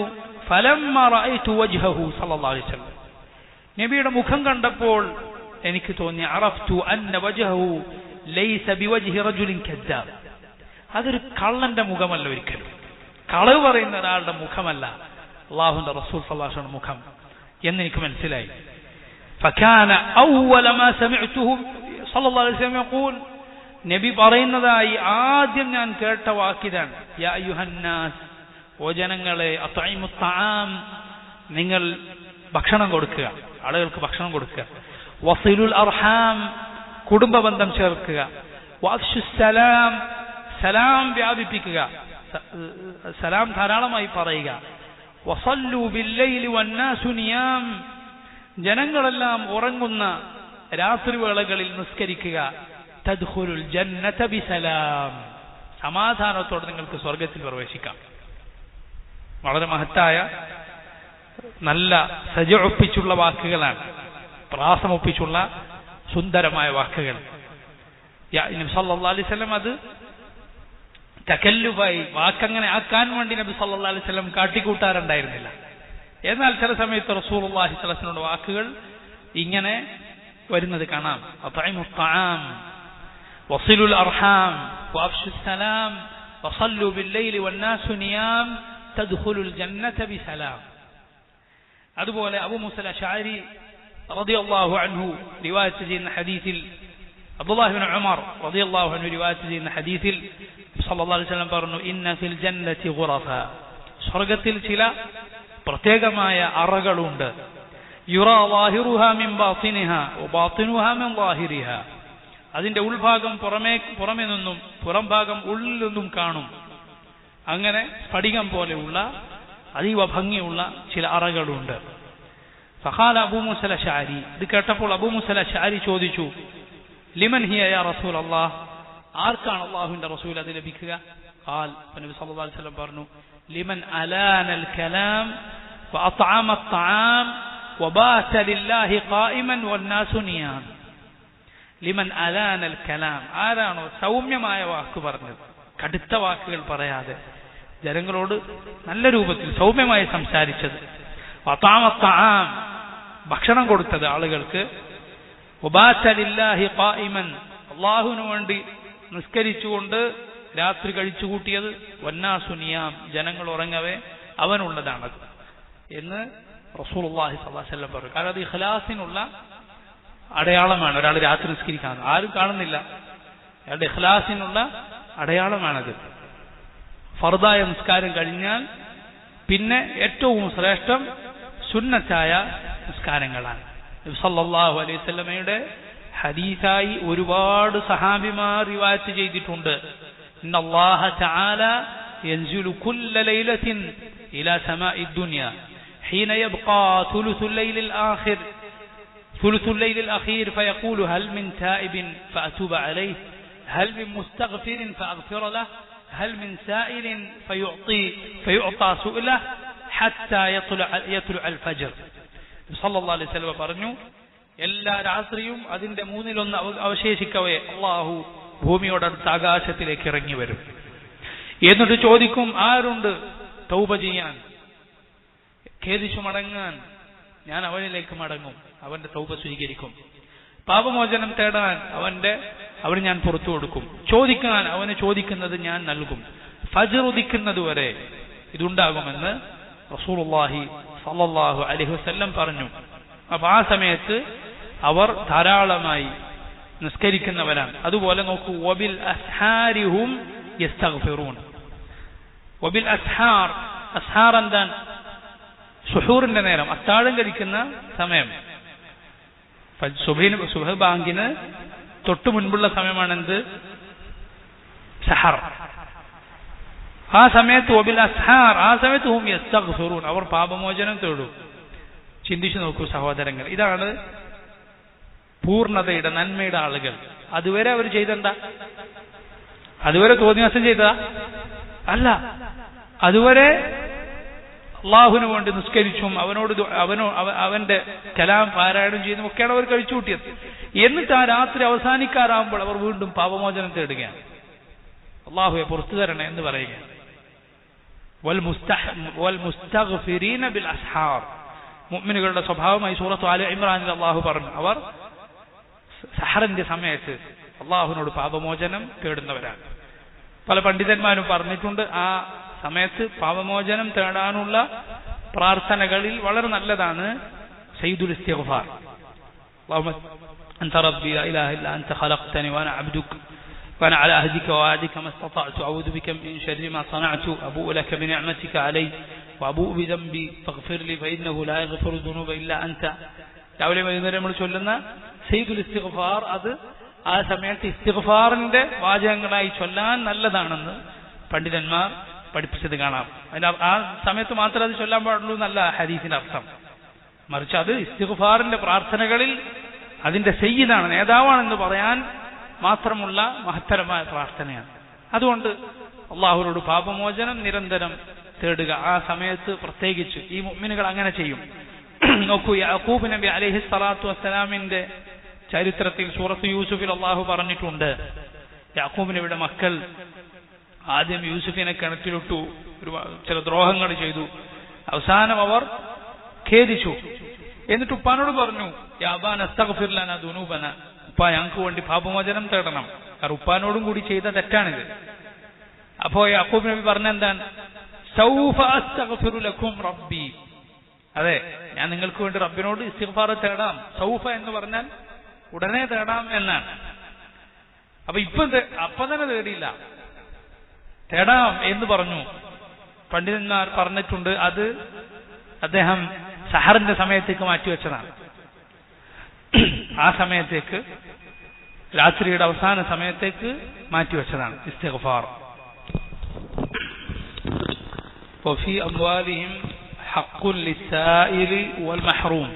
Speaker 1: ഫലമ്മ റഅയ്തു വജ്ഹഹു സല്ലല്ലാഹു അലൈഹി വസല്ലം, നബിയുടെ മുഖം കണ്ടപ്പോൾ എനിക്ക് തോന്നി, അറഫ്തു അന്ന വജ്ഹഹു ലൈസ ബിവജ്ഹി റജുലിൻ കദ്ദാബ്, അതൊരു കള്ളന്റെ മുഖമല്ല, ഒരിക്കലും കളവ് പറയുന്ന ഒരാളുടെ മുഖമല്ല അല്ലാഹുവിന്റെ റസൂൽ സല്ലല്ലാഹു അലൈഹി വസല്ലം മുഖം എന്ന് എനിക്ക് മനസ്സിലായി. ഫകാന അവ്വല മാ സമിഅ്തുഹു സല്ലല്ലാഹു അലൈഹി വസല്ലം യഖൂൽ, നബി പറയുന്നതായി ആദ്യം ഞാൻ കേട്ട വാക്കിതാണ്, യാ അയ്യുഹന്നാസ്, ഓ ജനങ്ങളെ, അത്ഇമു തആം, നിങ്ങൾ ഭക്ഷണം കൊടുക്കുക, ആളുകൾക്ക് ഭക്ഷണം കൊടുക്കുക, വസിലുൽ അർഹാം, കുടുംബ ബന്ധം ചേർക്കുക, വഅഫ്ശുസ് സലാം, സലാം വ്യാപിപ്പിക്കുക, സലാം ധാരാളമായി പറയുക, വസല്ലു ബില്ലൈലി വന്നാസു നിയാം, ജനങ്ങളെല്ലാം ഉറങ്ങുന്ന രാത്രിവേളകളിൽ നിസ്കരിക്കുക, തദ്ഖുലുൽ ജന്നത ബിസലാം, സമാധാനത്തോടെ നിങ്ങൾക്ക് സ്വർഗത്തിൽ പ്രവേശിക്കാം. വളരെ മഹത്തായ നല്ല സജഒപ്പിച്ചുള്ള വാക്കുകളാണ്, പ്രാസമൊപ്പിച്ചുള്ള സുന്ദരമായ വാക്കുകൾ. നബി സല്ലല്ലാഹു അലൈഹി വസല്ലം അത് തകല്ലുബായി വാക്കങ്ങനെ ആക്കാൻ വേണ്ടി നബി സല്ലല്ലാഹു അലൈഹി വസല്ലം കാട്ടിക്കൂട്ടാറുണ്ടായിരുന്നില്ല. എന്നാൽ ചില സമയത്ത് റസൂലുള്ളാഹി സ്വല്ലല്ലാഹു അലൈഹി വസല്ലം വാക്കുകൾ ഇങ്ങനെ വരുന്നത് കാണാം. അത്ഇമു തആം വസിലുൽ അർഹാം വഅഫ്ശുസ് സലാം വസല്ലു ബില്ലൈലി വന്നാസു നിയാം തദ്ഖുലുൽ ജന്നത ബിസലാം. അതുപോലെ അബൂ മൂസ അശ്അരി റളിയല്ലാഹു അൻഹു റിവായത്ത് ചെയ്യുന്ന ഹദീസിൽ, അബ്ദുല്ലാഹി ഇബ്നു ഉമർ റളിയല്ലാഹു അൻഹു റിവായത്ത് ചെയ്യുന്ന ഹദീസിൽ സല്ലല്ലാഹു അലൈഹി വസല്ലം പറഞ്ഞു, ഇന്ന ഫിൽ ജന്നതി ഖുറഫ, സ്വർഗ്ഗത്തിൽ ചില പ്രത്യേകമായ അറകളുണ്ട്, യുറാ ളാഹിറുഹാ മിൻ ബാത്തിനിഹാ വബാത്തിനുഹാ മിൻ ളാഹിരിഹാ, അതിന്റെ ഉൾഭാഗം പുറമേ നിന്നും പുറം ഭാഗം ഉള്ളിൽ നിന്നും കാണും. അങ്ങനെ സ്ഫടികം പോലെയുള്ള അതീവ ഭംഗിയുള്ള ചില അറകളുണ്ട്. ഫഖാല അബൂ മൂസ അശ്അരി, ഇത് കേട്ടപ്പോൾ അബൂ മൂസ അശ്അരി ചോദിച്ചു, ലിമൻ ഹിയ യാ റസൂലല്ലാഹ്, ആർക്കാണ് അല്ലാഹുവിന്റെ റസൂൽ അത് ലഭിക്കുക? ഖാൽ, നബി സല്ലല്ലാഹു അലൈഹി വസല്ലം പറഞ്ഞു, ലിമൻ അലാനൽ കലാം വഅത്അമ അത്അാം വബാത ലില്ലാഹി ഖായിമൻ വന്നാസു നിയാം. ലിമൻ അലാനൽ കലാം, ആരാണോ സൗമ്യമായ വാക്ക് പറഞ്ഞത്, കടുത്ത വാക്കുകൾ പറയാതെ ജനങ്ങളോട് നല്ല രൂപത്തിൽ സൗമ്യമായി സംസാരിച്ചത്, വഅത്അമ അത്അാം, ഭക്ഷണം കൊടുത്തത് ആളുകൾക്ക്, വബാത ലില്ലാഹി ഖായിമൻ, അള്ളാഹുവിനു വേണ്ടി നിസ്കരിച്ചുകൊണ്ട് രാത്രി കഴിച്ചുകൂട്ടിയത് വന്നാസുനിയാം, ജനങ്ങൾ ഉറങ്ങവേ അവനുള്ളതാണത് എന്ന് റസൂലുള്ളാഹി സ്വല്ലല്ലാഹു അലൈഹി വസല്ലം പറഞ്ഞു. കാരണം അത് ഇഖ്ലാസിനുള്ള അടയാളമാണ്. ഒരാൾ രാത്രി നിസ്കരിക്കാൻ ആരും കാണുന്നില്ല, അയാളുടെ ഇഖ്ലാസിനുള്ള അടയാളമാണത്. ഫർദായ നിസ്കാരം കഴിഞ്ഞാൽ പിന്നെ ഏറ്റവും ശ്രേഷ്ഠം സുന്നത്തായ നിസ്കാരങ്ങളാണ്. നബി സല്ലല്ലാഹു അലൈഹി വസല്ലമയുടെ ഹദീസായി ഒരുപാട് സഹാബിമാർ റിവായത്ത് ചെയ്തിട്ടുണ്ട്. ഇന്നല്ലാഹ തആല യൻസിലു കുല്ല ലൈലത്തിൻ ഇലാ സമാഇ ദുനിയ ഹീന യബ്ഖാ ثلث الليل الأخير فيقول هل من تائب فأتوب عليه هل من مستغفر فأغفر له هل من سائل فيعطى سؤله حتى يطلع الفجر. സല്ലല്ലാഹു അലൈഹി വസല്ലം പറഞ്ഞു, എല്ലാ രാത്രിയും അതിന്റെ മൂന്നിലൊന്ന് അവശേഷിക്കവേ അള്ളാഹു ഭൂമിയോടടുത്ത് ആകാശത്തിലേക്ക് ഇറങ്ങി വരും. എന്നിട്ട് ചോദിക്കും, ആരുണ്ട് തൗബ ചെയ്യാൻ, ഖേദിച്ചു മടങ്ങാൻ? ഞാൻ അവനിലേക്ക് മടങ്ങും, അവന്റെ തൗബ സ്വീകരിക്കും. പാപമോചനം തേടാൻ അവന് ഞാൻ പുറത്തു കൊടുക്കും. ചോദിക്കാൻ അവന് ചോദിക്കുന്നത് ഞാൻ നൽകും. ഫജ്ർ ഉദിക്കുന്നതുവരെ ഇതുണ്ടാകുമെന്ന് റസൂലുള്ളാഹി സ്വല്ലല്ലാഹു അലൈഹി വസല്ലം പറഞ്ഞു. അപ്പൊ ആ സമയത്ത് അവർ ധാരാളമായി നിസ്കരിക്കുന്നവരാണ്. അതുപോലെ നോക്കൂ, വബിൽ അസ്ഹാരിഹും യസ്തഗ്ഫിറൂൻ. വബിൽ അസ്ഹാർ, അസ്ഹാർ എന്താണ്? സുഹൂറിന്റെ നേരം, അത്താഴം കഴിക്കുന്ന സമയം. സുബഹ് ബാങ്കിന് തൊട്ടു മുൻപുള്ള സമയമാണെന്ത്? സഹർ. ആ സമയത്ത് വബിൽ അസ്ഹാർ, ആ സമയത്ത് ഹും യസ്തഗ്ഫിറൂൻ, അവർ പാപമോചനം തേടും. ചിന്തിച്ചു നോക്കൂ സഹോദരങ്ങൾ, ഇതാണ് പൂർണ്ണതയുടെ നന്മയുടെ ആളുകൾ. അതുവരെ അവർ ചെയ്തെന്താ? അതുവരെ തോന്നിവാസം ചെയ്തതാ? അല്ല, അതുവരെ അള്ളാഹുവിന് വേണ്ടി നിസ്കരിച്ചും അവന്റെ കലാം പാരായണം ചെയ്യുന്നതും ഒക്കെയാണ് അവർ കഴിച്ചു കൂട്ടിയത്. എന്നിട്ട് ആ രാത്രി അവസാനിക്കാറാകുമ്പോൾ അവർ വീണ്ടും പാപമോചനം തേടുകയാണ്. അള്ളാഹുവെ പുറത്തു തരണേ എന്ന് പറയുകയാണ്. വൽമുസ്തഗ്ഫിരീന ബിൽ അസ്ഹാർ, മുഅ്മിനുകളുടെ സ്വഭാവമായി സൂറത്ത് ആല ഇമ്രാനിൽ അള്ളാഹു പറഞ്ഞു, അവർ സഹറിന്റെ സമയത്ത് അള്ളാഹുവിനോട് പാപമോചനം തേടുന്നവരാണ്. പല പണ്ഡിതന്മാരും പറഞ്ഞിട്ടുണ്ട്, ആ സമയത്ത് പാപമോചനം തേടാനുള്ള പ്രാർത്ഥനകളിൽ വളരെ നല്ലതാണ് സയ്യിദുൽ ഇസ്തിഗ്ഫാർ. അല്ലാഹുമ്മ അൻത റബ്ബി ലാ ഇലാഹ ഇല്ല അൻത ഖലഖ്തനി വഅന അബ്ദുക വഅന അലാ അഹ്ദിക വഅദിക മസ്തതഅതു അഊദു ബിക മിൻ ശർരി മാ സനഅതു അബൂഉ ലക ബിനിഅമതിക അലൈ വഅബൂഉ ബിദംബി ഫഗ്ഫിർ ലി ഫഇന്നഹു ലാ യഗ്ഫിറു ദുനൂബ ഇല്ല അൻത. രാവിലെ വൈകുന്നേരം നമ്മൾ ചൊല്ലുന്ന സയ്യിദുൽ ഇസ്തിഗ്ഫാർ, അത് ആ സമയത്ത് ഇസ്തിഗ്ഫാറിന്റെ വാചകങ്ങളായി ചൊല്ലാൻ നല്ലതാണെന്ന് പണ്ഡിതന്മാർ പഠിപ്പിച്ചത് കാണാം. ആ സമയത്ത് മാത്രമേ അത് ചൊല്ലാൻ പാടുള്ളൂ എന്നല്ല ഹദീസിന്റെ അർത്ഥം. മറിച്ച് അത് ഇസ്തിഗ്ഫാറിന്റെ പ്രാർത്ഥനകളിൽ അതിന്റെ സയ്യിദാണ്, നേതാവാണെന്ന് പറയാൻ മാത്രമുള്ള മഹത്തരമായ പ്രാർത്ഥനയാണ്. അതുകൊണ്ട് അള്ളാഹുവോട് പാപമോചനം നിരന്തരം തേടുക. ആ സമയത്ത് പ്രത്യേകിച്ച് ഈ മുഅ്മിനുകൾ അങ്ങനെ ചെയ്യും. നോക്കൂ, യാക്കൂബ് നബി അലൈഹി സ്വലാത്തു വസ്സലാമിന്റെ ചരിത്രത്തിൽ സൂറത്ത് യൂസുഫിൽ അള്ളാഹു പറഞ്ഞിട്ടുണ്ട്, യാക്കൂബ് നബിയുടെ മക്കൾ ആദ്യം യൂസുഫിനെ കിണറ്റിലിട്ടു, ചില ദ്രോഹങ്ങൾ ചെയ്തു, അവസാനം അവർ ഖേദിച്ചു. എന്നിട്ട് ഉപ്പാനോട് പറഞ്ഞു, യാ അബാന അസ്തഗ്ഫിർ ലനാ ദുനൂബന, ഉപ്പ ഞങ്ങൾക്ക് വേണ്ടി പാപമോചനം തേടണം. കാരണം ഉപ്പാനോടും കൂടി ചെയ്ത തെറ്റാണിത്. അപ്പോ യാക്കൂബ് നബി പറഞ്ഞെന്താണ്? സൗഫ അസ്തഗ്ഫിറു ലക്കും റബ്ബി, അതെ ഞാൻ നിങ്ങൾക്ക് വേണ്ടി റബ്ബിനോട് ഇസ്തിഗ്ഫാർ തേടാം. സൗഫ എന്ന് പറഞ്ഞാൽ ഉടനെ തേടാം എന്നാണ്. അപ്പൊ അപ്പൊ തന്നെ തേടിയില്ല, തേടാം എന്ന് പറഞ്ഞു. പണ്ഡിതന്മാർ പറഞ്ഞിട്ടുണ്ട്, അത് അദ്ദേഹം സഹറിന്റെ സമയത്തേക്ക് മാറ്റിവെച്ചതാണ്. ആ സമയത്തേക്ക്, രാത്രിയുടെ അവസാന സമയത്തേക്ക് മാറ്റിവെച്ചതാണ് ഇസ്തിഗ്ഫാർ. വഫീ അംവാലിഹിം ഹഖ്ഖുൻ ലിസ്സായിലി വൽ മഹ്റൂം,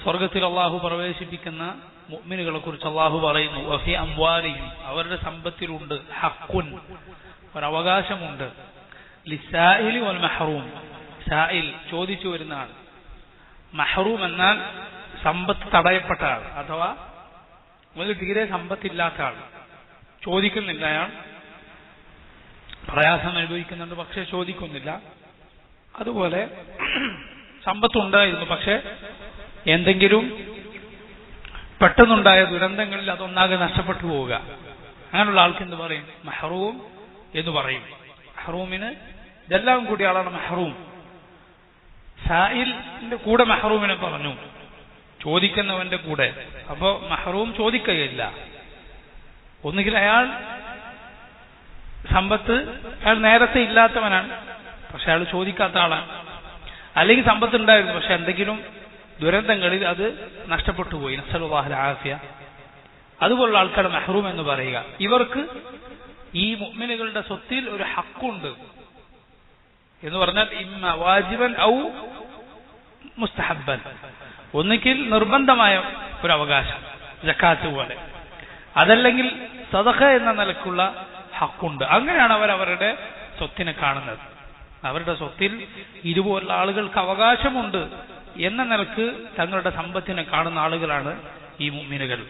Speaker 1: സ്വർഗത്തിൽ അള്ളാഹു പ്രവേശിപ്പിക്കുന്ന മുഅ്മിനുകളെ കുറിച്ച് അള്ളാഹു പറയുന്നു, വഫീ അംവാലിഹിം, അവരുടെ സമ്പത്തിലുണ്ട്, ഹഖ്ഖുൻ, ഒരവകാശമുണ്ട്, ലിസ്സായിലി വൽ മഹ്റൂം, സായിൽ ചോദിച്ചു വരുന്ന ആൾ, മഹ്റൂം എന്നാൽ സമ്പത്ത് തടയപ്പെട്ട ആൾ, അഥവാ മുതൽ തീരെ സമ്പത്തില്ലാത്ത ആൾ, ചോദിക്കുന്നില്ല, അയാൾ പ്രയാസം അനുഭവിക്കുന്നുണ്ട് പക്ഷെ ചോദിക്കുന്നില്ല. അതുപോലെ സമ്പത്തുണ്ടായിരുന്നു പക്ഷെ എന്തെങ്കിലും പെട്ടെന്നുണ്ടായ ദുരന്തങ്ങളിൽ അതൊന്നാകെ നഷ്ടപ്പെട്ടു പോവുക. അങ്ങനെയുള്ള ആൾക്ക് എന്ത് പറയും? മഹ്റൂം എന്ന് പറയും. മഹ്റൂമിന് ഇതെല്ലാം കൂടി ആളാണ് മഹ്റൂം. സായിലിന്റെ കൂടെ മഹ്റൂമിനെ പറഞ്ഞു, ചോദിക്കുന്നവന്റെ കൂടെ. അപ്പോ മഹ്റൂം ചോദിക്കുകയില്ല. ഒന്നുകിൽ അയാൾ സമ്പത്ത് അയാൾ നേരത്തെ ഇല്ലാത്തവനാണ്, പക്ഷെ അയാൾ ചോദിക്കാത്ത ആളാണ്. അല്ലെങ്കിൽ സമ്പത്ത് ഉണ്ടായിരുന്നു, പക്ഷെ എന്തെങ്കിലും ദുരന്തങ്ങളിൽ അത് നഷ്ടപ്പെട്ടു പോയി. നസ്അലുല്ലാഹുൽ ആഫിയ. അതുപോലുള്ള ആൾക്കാർ മഹ്റൂം എന്ന് പറയുക. ഇവർക്ക് ഈ മുഅ്മിനുകളുടെ സ്വത്തിൽ ഒരു ഹക്കുണ്ട് എന്ന് പറഞ്ഞാൽ ഇമ്മ വാജിബൻ ഔ മുസ്തഹബ്ബൻ, ഒന്നുകിൽ നിർബന്ധമായ ഒരു അവകാശം സക്കാത്ത് പോലെ, അതല്ലെങ്കിൽ സദഖ എന്ന നിലക്കുള്ള ഹക്കുണ്ട്. അങ്ങനെയാണ് അവരവരുടെ സ്വത്തിനെ കാണുന്നത്. അവരുടെ സ്വത്തിൽ ഇതുപോലുള്ള ആളുകൾക്ക് അവകാശമുണ്ട് എന്ന നിലക്ക് തങ്ങളുടെ സമ്പത്തിനെ കാണുന്ന ആളുകളാണ് ഈ മുഅ്മിനുകൾ.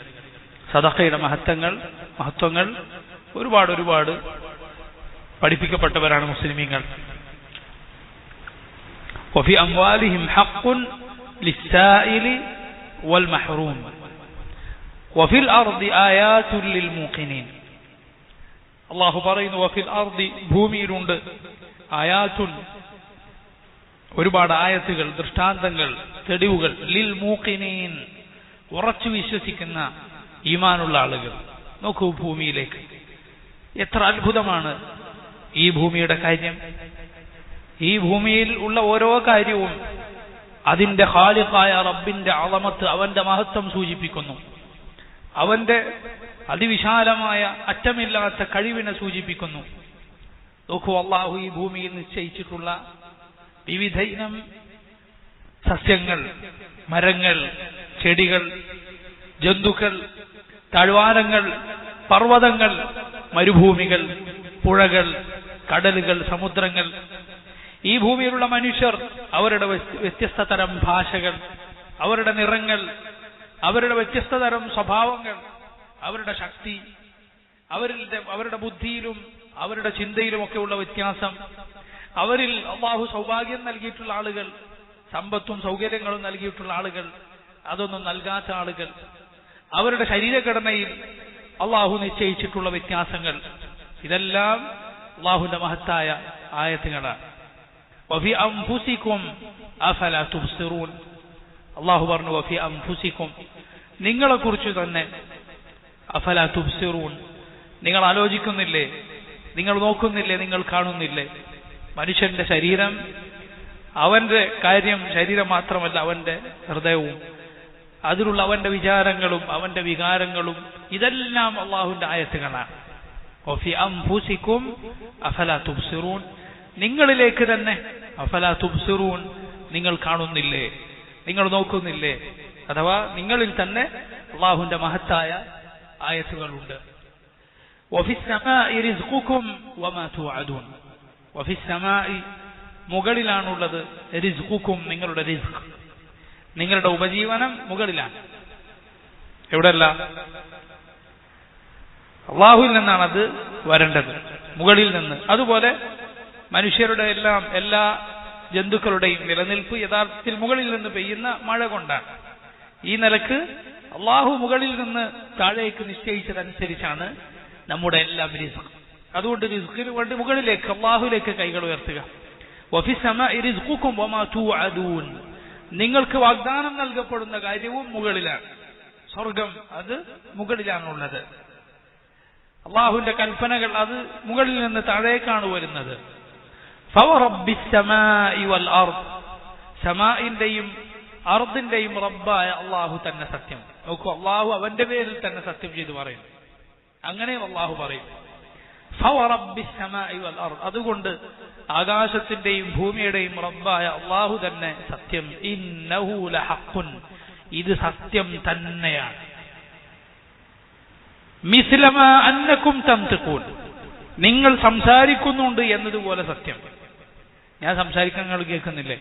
Speaker 1: സദഖയുടെ മഹത്വങ്ങൾ ഒരുപാട് പഠിപ്പിക്കപ്പെട്ടവരാണ് മുസ്ലിമീങ്ങൾ. وفي أموالهم حق للسائل والمحروم وفي الأرض آيات للموقنين. അല്ലാഹു പറയുന്നു വഫിൽ അർദി, ഭൂമിയിലുണ്ട്, ആയാത്തുൻ, ഒരുപാട് ആയത്തുകൾ, ദൃഷ്ടാന്തങ്ങൾ, തെളിവുകൾ, ലിൽ മൂഖിനീൻ, ഉറച്ചു വിശ്വസിക്കുന്ന ഈമാനുള്ള ആളുകൾ. നോക്കൂ ഭൂമിയിലേക്ക്, എത്ര അത്ഭുതമാണ് ഈ ഭൂമിയുടെ കാര്യം. ഈ ഭൂമിയിൽ ഉള്ള ഓരോ കാര്യവും അതിന്റെ ഖാലിഖായ റബ്ബിന്റെ അളമത്ത്, അവന്റെ മഹത്വം സൂചിപ്പിക്കുന്നു. അവന്റെ അതിവിശാലമായ അറ്റമില്ലാത്ത കഴിവിനെ സൂചിപ്പിക്കുന്നു. നോക്കൂ, അല്ലാഹു ഈ ഭൂമിയിൽ നിശ്ചയിച്ചിട്ടുള്ള വിവിധ ഇനം സസ്യങ്ങൾ, മരങ്ങൾ, ചെടികൾ, ജന്തുക്കൾ, താഴ്വാരങ്ങൾ, പർവ്വതങ്ങൾ, മരുഭൂമികൾ, പുഴകൾ, കടലുകൾ, സമുദ്രങ്ങൾ, ഈ ഭൂമിയിലുള്ള മനുഷ്യർ, അവരുടെ വ്യത്യസ്ത തരം ഭാഷകൾ, അവരുടെ നിറങ്ങൾ, അവരുടെ വ്യത്യസ്ത തരം സ്വഭാവങ്ങൾ, അവരുടെ ശക്തി, അവരുടെ ബുദ്ധിയിലും അവരുടെ ചിന്തയിലുമൊക്കെ ഉള്ള വ്യത്യാസം, അവരിൽ അല്ലാഹു സൗഭാഗ്യം നൽകിയിട്ടുള്ള ആളുകൾ, സമ്പത്തും സൗകര്യങ്ങളും നൽകിയിട്ടുള്ള ആളുകൾ, അതൊന്നും നൽകാത്ത ആളുകൾ, അവരുടെ ശരീരഘടനയിൽ അല്ലാഹു നിശ്ചയിച്ചിട്ടുള്ള വ്യത്യാസങ്ങൾ, ഇതെല്ലാം അല്ലാഹുവിന്റെ മഹത്തായ ആയത്തുകളാണ്. വഫി അൻഫുസികും അഫലാ തുബ്സിറൂൻ. അല്ലാഹു പറഞ്ഞു വഫി അൻഫുസികും, നിങ്ങളെ കുറിച്ച് തന്നെ, അഫലാ തുബ്സിറൂൻ, നിങ്ങൾ ആലോചിക്കുന്നില്ലേ, നിങ്ങൾ നോക്കുന്നില്ലേ, നിങ്ങൾ കാണുന്നില്ലേ? മനുഷ്യന്റെ ശരീരം, അവന്റെ കാര്യം ശരീരം മാത്രമല്ല, അവന്റെ ഹൃദയവും അതിലുള്ള അവന്റെ വിചാരങ്ങളും അവന്റെ വികാരങ്ങളും, ഇതെല്ലാം അല്ലാഹുവിന്റെ ആയത്തുകളാണ്. വഫി അൻഫുസികും അഫലാ തുബ്സിറൂൻ, നിങ്ങളിലേക്ക് തന്നെ, അഫലാ തുബ്സിറൂൻ, നിങ്ങൾ കാണുന്നില്ലേ, നിങ്ങൾ നോക്കുന്നില്ലേ? അഥവാ നിങ്ങളിൽ തന്നെ അല്ലാഹുവിന്റെ മഹത്തായ ആയത്തുകളുണ്ട്. വഫിസ് സമാഇ റിസ്ഖുകും വമാ തുഅദൂൻ. വഫിസ് സമാഇ, മുകളിലാണുള്ളത്, റിസ്ഖുകും, നിങ്ങളുടെ റിസ്ഖ്, നിങ്ങളുടെ ഉപജീവനം മുകളിലാണ്. എവിടെയല്ല? അല്ലാഹുവിൽ നിന്നാണ് അത് വരേണ്ടത്, മുകളിൽ നിന്ന്. അതുപോലെ മനുഷ്യരുടെ എല്ലാ ജന്തുക്കളുടെയും നിലനിൽപ്പ് യഥാർത്ഥത്തിൽ മുകളിൽ നിന്ന് പെയ്യുന്ന മഴ കൊണ്ടാണ്. ഈ നിലക്ക് അല്ലാഹു മുകളിൽ നിന്ന് താഴേക്ക് നിശ്ചയിച്ചതനുസരിച്ചാണ് നമ്മുടെ എല്ലാം റിസ്ഖ്. അതുകൊണ്ട് റിസ്ഖിന് വേണ്ടി മുകളിലേക്ക്, അല്ലാഹുവിലേക്ക് കൈകൾ ഉയർത്തുക. വഫിസ് സമാഇ റിസ്ഖുകും വമാ തുഅദൂൻ, നിങ്ങൾക്ക് വാഗ്ദാനം നൽകപ്പെടുന്ന കാര്യവും മുകളിലാണ്. സ്വർഗം അത് മുകളിലാണുള്ളത്. അല്ലാഹുവിന്റെ കൽപ്പനകൾ അത് മുകളിൽ നിന്ന് താഴേക്കാണ് വരുന്നത്. ഫവറബ്ബിസ് സമാഇ വൽ അർദ്, സമാഇന്റെയും അർദിന്റെയും റബ്ബായ അല്ലാഹു തന്നെ സത്യം. നോക്കൂ, അല്ലാഹു അവന്റെ പേരിൽ തന്നെ സത്യം ചെയ്തു പറയുന്നു. അങ്ങനെ അല്ലാഹു പറയും ഫവറബ്ബിസ് സമാഇ വൽ അർദ്, അതുകൊണ്ട് ആകാശത്തിന്റെയും ഭൂമിയുടെയും റബ്ബായ അല്ലാഹു തന്നെ സത്യം. ഇന്നഹു ലഹഖുൻ, ഇത് സത്യം തന്നെയാണ്. മിസ്ലമാ അന്നകും തംതിഖൂൻ, നിങ്ങൾ സംസാരിക്കുന്നുണ്ട് എന്നതുപോലെ സത്യം. ഞാൻ സംസാരിക്കാൻ നിങ്ങൾ കേൾക്കുന്നില്ലേ?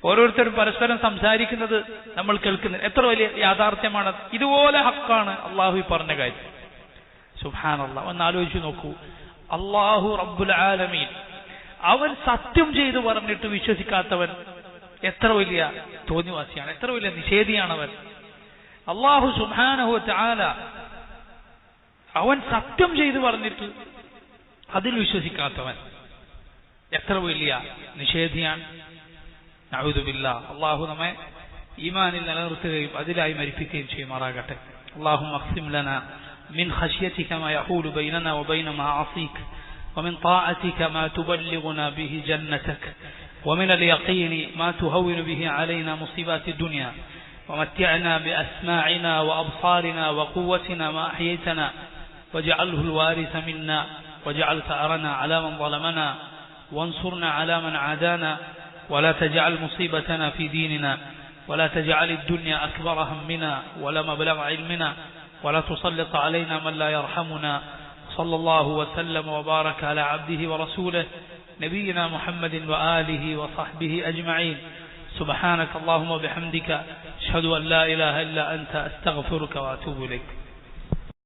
Speaker 1: ഓരോരുത്തരും പരസ്പരം സംസാരിക്കുന്നത് നമ്മൾ കേൾക്കുന്നില്ല. എത്ര വലിയ യാഥാർത്ഥ്യമാണ്! ഇതുപോലെ ഹക്കാണ് അല്ലാഹു പറഞ്ഞ കാര്യം. സുബ്ഹാനല്ലാഹ്, ഒന്ന് ആലോചിച്ചു നോക്കൂ. അല്ലാഹു റബ്ബുൽ ആലമീൻ, അവൻ സത്യം ചെയ്തു പറഞ്ഞിട്ട് വിശ്വസിക്കാത്തവൻ എത്ര വലിയ തോന്നിവാസിയാണ്, എത്ര വലിയ നിഷേധിയാണവൻ. അല്ലാഹു സുബ്ഹാനഹു വ തആല അവൻ സത്യം ചെയ്തു പറഞ്ഞിട്ട് അതിൽ വിശ്വസിക്കാത്തവൻ എത്ര വലിയ നിഷേധിയാണ്. നഊദു ബില്ലാഹ്. അല്ലാഹു നമ്മെ ഈമാനിൽ നിലനിർത്തുകയും അതിലായി മരിപ്പിക്കുകയും ചെയ്യുമാറാകട്ടെ. اللهم اقسم لنا من خشيتك ما يحول بيننا وبين معاصيك ومن طاعتك ما تبلغنا به جنتك ومن اليقين ما تهون به علينا مصيبات الدنيا ومتعنا بأسماعنا وأبصارنا وقوتنا ما أحييتنا واجعله الوارث منا واجعل ثأرنا على من ظلمنا وانصرنا على من عادانا ولا تجعل مصيبتنا في ديننا ولا تجعل الدنيا أكبر همنا ولا مبلغ علمنا ولا تسلط علينا من لا يرحمنا. صلى الله وسلم وبارك على عبده ورسوله نبينا محمد وآله وصحبه أجمعين. سبحانك اللهم وبحمدك أشهد أن لا إله إلا أنت أستغفرك وأتوب إليك.